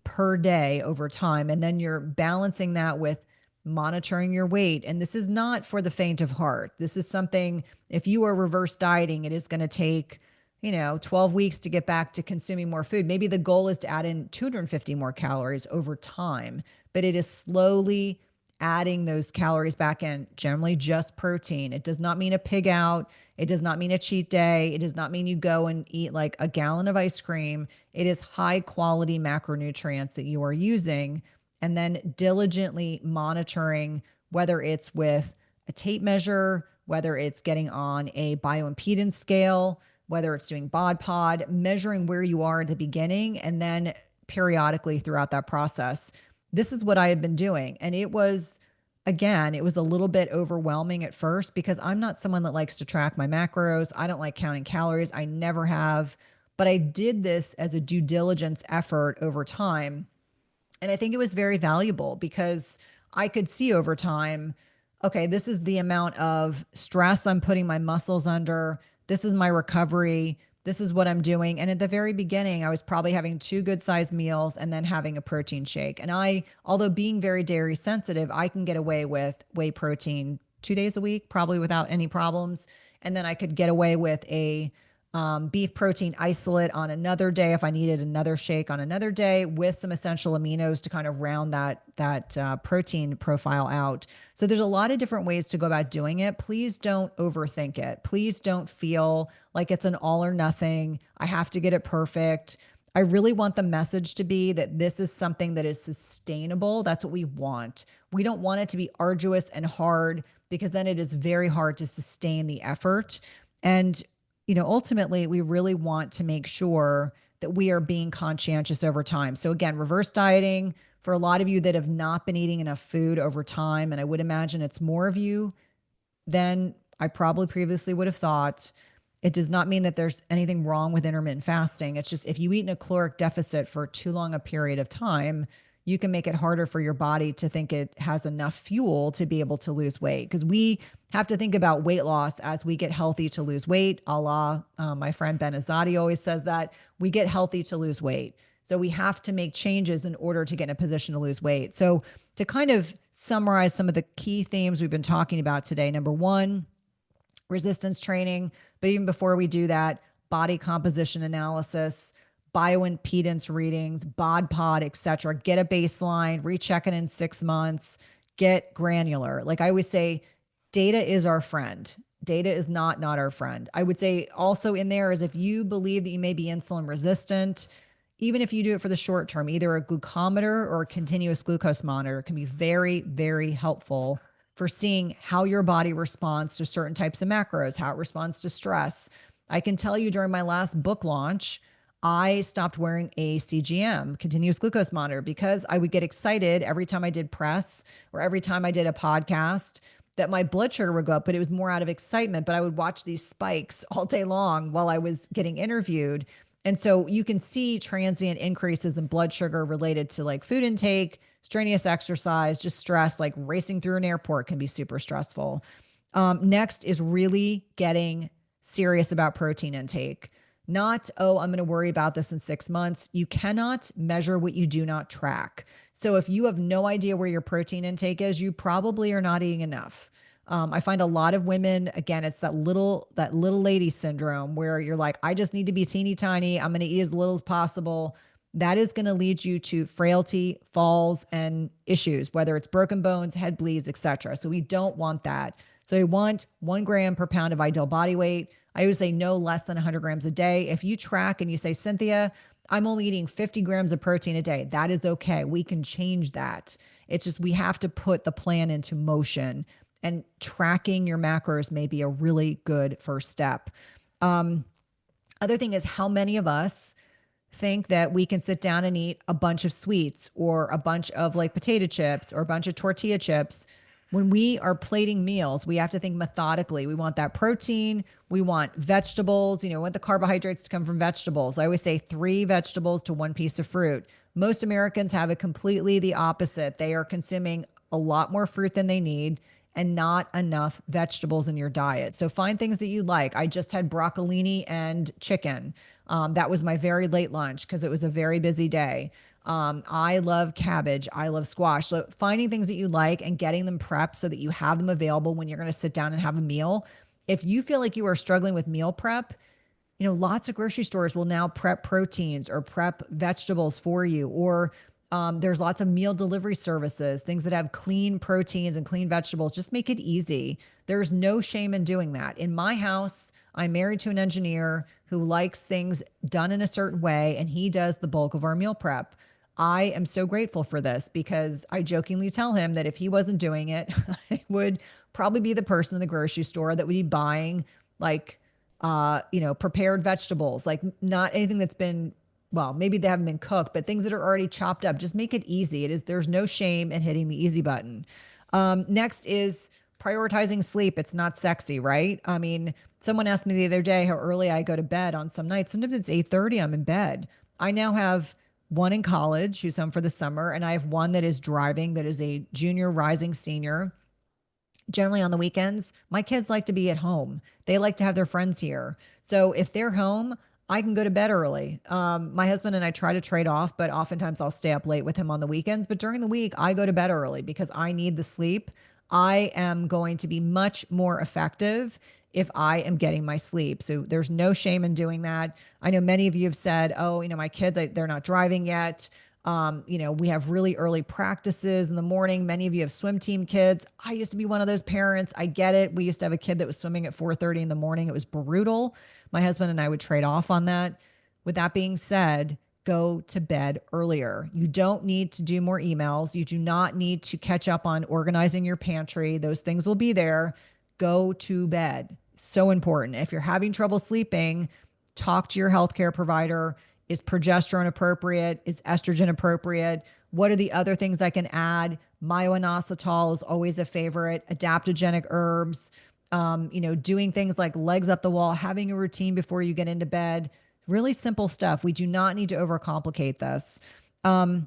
Per day over time. And then you're balancing that with monitoring your weight. And this is not for the faint of heart. This is something, if you are reverse dieting, it is going to take 12 weeks to get back to consuming more food. Maybe the goal is to add in 250 more calories over time, but it is slowly adding those calories back in, generally just protein. It does not mean a pig out. It does not mean a cheat day. It does not mean you go and eat like a gallon of ice cream. It is high quality macronutrients that you are using, and then diligently monitoring, whether it's with a tape measure, whether it's getting on a bioimpedance scale, whether it's doing bod pod, measuring where you are at the beginning, and then periodically throughout that process. This is what I had been doing. And it was a little bit overwhelming at first because I'm not someone that likes to track my macros. I don't like counting calories. I never have. But I did this as a due diligence effort over time. And I think it was very valuable because I could see over time, okay, this is the amount of stress I'm putting my muscles under. This is my recovery. This is what I'm doing. And at the very beginning, I was probably having 2 good sized meals and then having a protein shake. And although being very dairy sensitive, I can get away with whey protein 2 days a week, probably without any problems. And then I could get away with a beef protein isolate on another day if I needed another shake on another day with some essential aminos to kind of round that protein profile out. So there's a lot of different ways to go about doing it. Please don't overthink it. Please don't feel like it's an all or nothing. I have to get it perfect. I really want the message to be that this is something that is sustainable. That's what we want. We don't want it to be arduous and hard because then it is very hard to sustain the effort. And ultimately, we really want to make sure that we are being conscientious over time. So again, reverse dieting for a lot of you that have not been eating enough food over time, and I would imagine it's more of you than I probably previously would have thought. It does not mean that there's anything wrong with intermittent fasting. It's just if you eat in a caloric deficit for too long a period of time, you can make it harder for your body to think it has enough fuel to be able to lose weight. Because we have to think about weight loss as we get healthy to lose weight, a la my friend Ben Azadi always says that we get healthy to lose weight. So we have to make changes in order to get in a position to lose weight. So to kind of summarize some of the key themes we've been talking about today, number 1, resistance training. But even before we do that, body composition analysis, bioimpedance readings, bod pod, etc. Get a baseline, recheck it in 6 months, get granular. Like I always say, data is our friend. Data is not our friend. I would say also in there is if you believe that you may be insulin resistant, even if you do it for the short term, either a glucometer or a continuous glucose monitor can be very, very helpful for seeing how your body responds to certain types of macros, how it responds to stress. I can tell you during my last book launch, I stopped wearing a CGM, continuous glucose monitor, because I would get excited every time I did press or every time I did a podcast that my blood sugar would go up, but it was more out of excitement. But I would watch these spikes all day long while I was getting interviewed. And so you can see transient increases in blood sugar related to like food intake, strenuous exercise, just stress, like racing through an airport can be super stressful. Next is really getting serious about protein intake. Not, oh, I'm going to worry about this in 6 months. You cannot measure what you do not track. So if you have no idea where your protein intake is, you probably are not eating enough. I find a lot of women, again, it's that little lady syndrome where you're like, I just need to be teeny tiny. I'm going to eat as little as possible. That is going to lead you to frailty, falls, and issues, whether it's broken bones, head bleeds, etc. So we don't want that. So we want 1 gram per pound of ideal body weight. I always say no less than 100 grams a day. If you track and you say, Cynthia, I'm only eating 50 grams of protein a day, that is okay. We can change that. It's just we have to put the plan into motion. and tracking your macros may be a really good first step. Um, Other thing is, how many of us think that we can sit down and eat a bunch of sweets or a bunch of like potato chips or a bunch of tortilla chips? When we are plating meals, we have to think methodically. We want that protein, we want vegetables, we want the carbohydrates to come from vegetables. I always say 3 vegetables to 1 piece of fruit. Most Americans have it completely the opposite. They are consuming a lot more fruit than they need and not enough vegetables in your diet. So find things that you like. I just had broccolini and chicken. That was my very late lunch because it was a very busy day. I love cabbage. I love squash. So finding things that you like and getting them prepped so that you have them available when you're going to sit down and have a meal. If you feel like you are struggling with meal prep, lots of grocery stores will now prep proteins or prep vegetables for you, or there's lots of meal delivery services, things that have clean proteins and clean vegetables. Just make it easy. There's no shame in doing that. In my house, I'm married to an engineer who likes things done in a certain way, and he does the bulk of our meal prep. I am so grateful for this because I jokingly tell him that if he wasn't doing it, I would probably be the person in the grocery store that would be buying like, prepared vegetables, like not anything that's been, well, maybe they haven't been cooked, but things that are already chopped up. Just make it easy. There's no shame in hitting the easy button. Next is prioritizing sleep. It's not sexy, right? I mean, someone asked me the other day how early I go to bed on some nights. Sometimes it's 8:30, I'm in bed. I now have one in college who's home for the summer, and I have one that is driving, that is a junior rising senior. Generally on the weekends, my kids like to be at home. They like to have their friends here. So if they're home, I can go to bed early. My husband and I try to trade off, but oftentimes I'll stay up late with him on the weekends. But during the week, I go to bed early because I need the sleep. I am going to be much more effective if I am getting my sleep. So there's no shame in doing that. I know many of you have said, oh, my kids, they're not driving yet. We have really early practices in the morning. Many of you have swim team kids. I used to be one of those parents. I get it. We used to have a kid that was swimming at 4:30 in the morning. It was brutal. My husband and I would trade off on that. With that being said, go to bed earlier. You don't need to do more emails. You do not need to catch up on organizing your pantry. Those things will be there. Go to bed. So important. If you're having trouble sleeping, talk to your healthcare provider. Is progesterone appropriate? Is estrogen appropriate? What are the other things I can add? Myo-inositol is always a favorite. Adaptogenic herbs, doing things like legs up the wall, having a routine before you get into bed. Really simple stuff. We do not need to overcomplicate this. Again,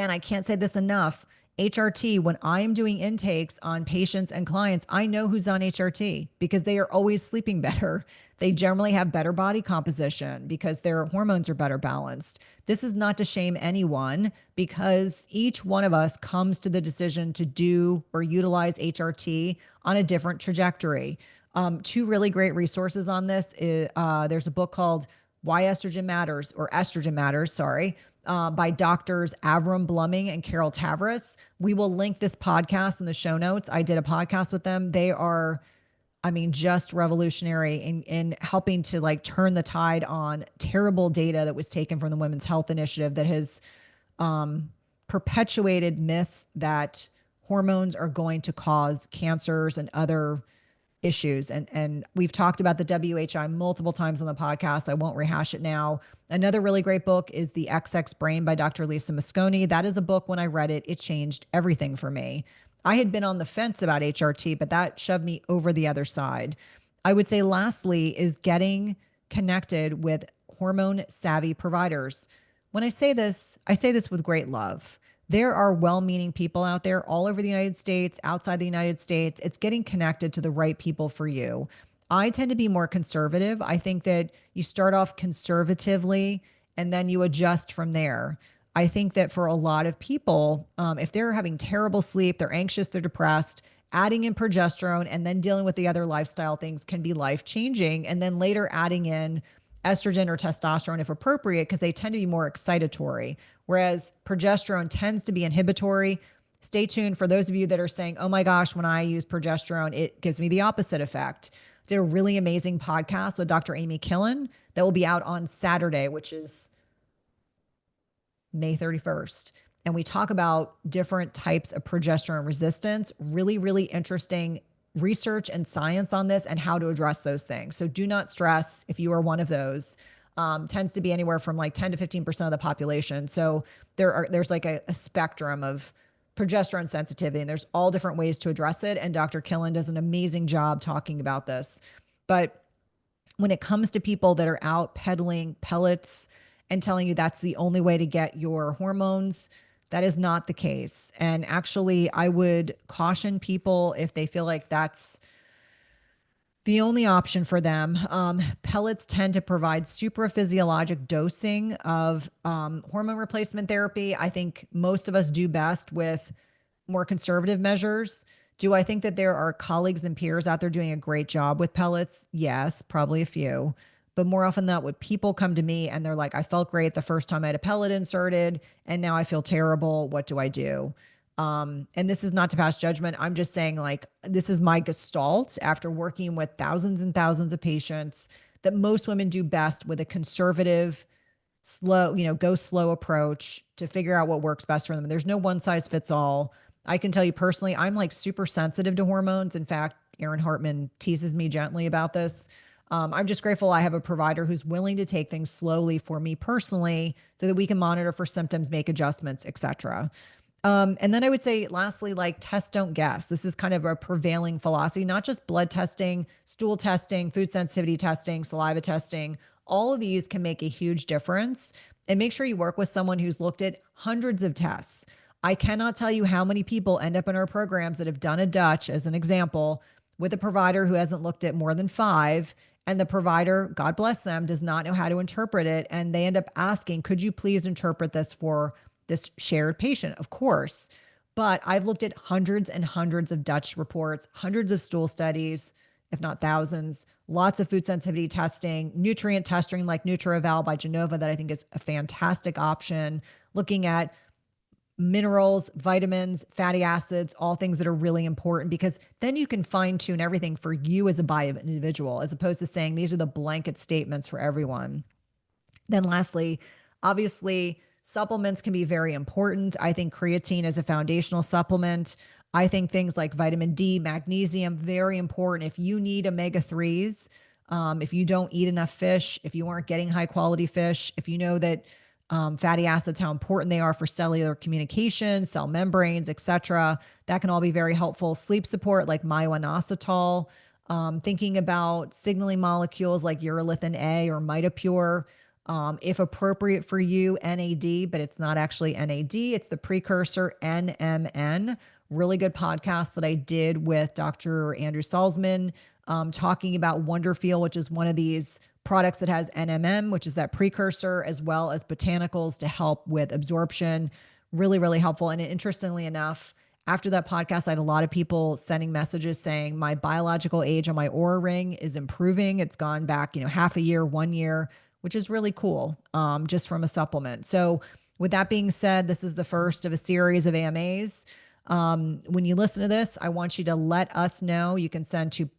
I can't say this enough. HRT, when I'm doing intakes on patients and clients, I know who's on HRT because they are always sleeping better. They generally have better body composition because their hormones are better balanced. This is not to shame anyone because each one of us comes to the decision to do or utilize HRT on a different trajectory. 2 really great resources on this. There's a book called Why Estrogen Matters, or Estrogen Matters, sorry, by doctors Avram Bluming and Carol Tavris. We will link this podcast in the show notes. I did a podcast with them. They are, just revolutionary in helping to like turn the tide on terrible data that was taken from the Women's Health Initiative that has perpetuated myths that hormones are going to cause cancers and other issues. And we've talked about the WHI multiple times on the podcast. I won't rehash it now. Another really great book is The XX Brain by Dr. Lisa Mosconi. That is a book, when I read it, it changed everything for me. I had been on the fence about HRT, but that shoved me over the other side. I would say lastly is getting connected with hormone savvy providers. When I say this with great love. There are well-meaning people out there all over the United States, outside the United States. It's getting connected to the right people for you. I tend to be more conservative. I think that you start off conservatively and then you adjust from there. I think that for a lot of people, if they're having terrible sleep, they're anxious, they're depressed, adding in progesterone and then dealing with the other lifestyle things can be life-changing. And then later adding in estrogen or testosterone if appropriate, because they tend to be more excitatory, whereas progesterone tends to be inhibitory. Stay tuned for those of you that are saying, oh my gosh, when I use progesterone, it gives me the opposite effect. I did a really amazing podcast with Dr. Amy Killen that will be out on Saturday, which is May 31st. and we talk about different types of progesterone resistance. Really, really interesting research and science on this and how to address those things. So do not stress if you are one of those. Tends to be anywhere from like 10 to 15% of the population. So there's like a spectrum of progesterone sensitivity, and there's all different ways to address it. And Dr. Killen does an amazing job talking about this. But when it comes to people that are out peddling pellets and telling you that's the only way to get your hormones, that is not the case. And actually, I would caution people if they feel like that's the only option for them. Pellets tend to provide supraphysiologic dosing of hormone replacement therapy. I think most of us do best with more conservative measures. Do I think that there are colleagues and peers out there doing a great job with pellets? Yes, probably a few. But more often than not, when people come to me and they're like, I felt great the first time I had a pellet inserted, and now I feel terrible. What do I do? And this is not to pass judgment. I'm just saying, like, this is my gestalt after working with thousands and thousands of patients, that most women do best with a conservative, slow, go slow approach to figure out what works best for them. There's no one size fits all. I can tell you personally, I'm like super sensitive to hormones. In fact, Erin Hartman teases me gently about this. I'm just grateful I have a provider who's willing to take things slowly for me personally so that we can monitor for symptoms, make adjustments, etc. And then I would say, lastly, like, test, don't guess. This is kind of a prevailing philosophy, not just blood testing, stool testing, food sensitivity testing, saliva testing. All of these can make a huge difference. And make sure you work with someone who's looked at hundreds of tests. I cannot tell you how many people end up in our programs that have done a Dutch, as an example, with a provider who hasn't looked at more than 5. And the provider, God bless them, does not know how to interpret it. And they end up asking, could you please interpret this for this shared patient? Of course. But I've looked at hundreds and hundreds of Dutch reports, hundreds of stool studies, if not thousands, lots of food sensitivity testing, nutrient testing like NutriEval by Genova that I think is a fantastic option, looking at minerals, vitamins, fatty acids, all things that are really important, because then you can fine tune everything for you as a bio individual, as opposed to saying these are the blanket statements for everyone. Then lastly, obviously, supplements can be very important. I think creatine is a foundational supplement. I think things like vitamin D, magnesium, very important. If you need omega-3s, if you don't eat enough fish, if you aren't getting high quality fish, if you know that fatty acids, how important they are for cellular communication, cell membranes, etc., that can all be very helpful. Sleep support like myo-inositol, thinking about signaling molecules like urolithin A or Mitopure. If appropriate for you, NAD, but it's not actually NAD. It's the precursor NMN. Really good podcast that I did with Dr. Andrew Salzman, talking about Wonderfeel, which is one of these products that has NMN, which is that precursor, as well as botanicals to help with absorption. Really, really helpful. And interestingly enough, after that podcast, I had a lot of people sending messages saying my biological age on my Oura Ring is improving. It's gone back, half a year, 1 year, which is really cool, just from a supplement. So with that being said, this is the first of a series of AMAs. When you listen to this, I want you to let us know. You can send to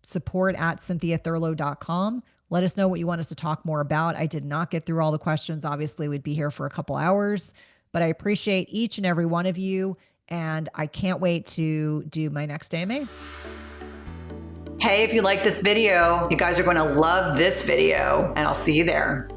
support@cynthiathurlow.com. Let us know what you want us to talk more about. I did not get through all the questions. Obviously, we'd be here for a couple hours, but I appreciate each and every one of you, and I can't wait to do my next AMA. Hey, if you like this video, you guys are going to love this video, and I'll see you there.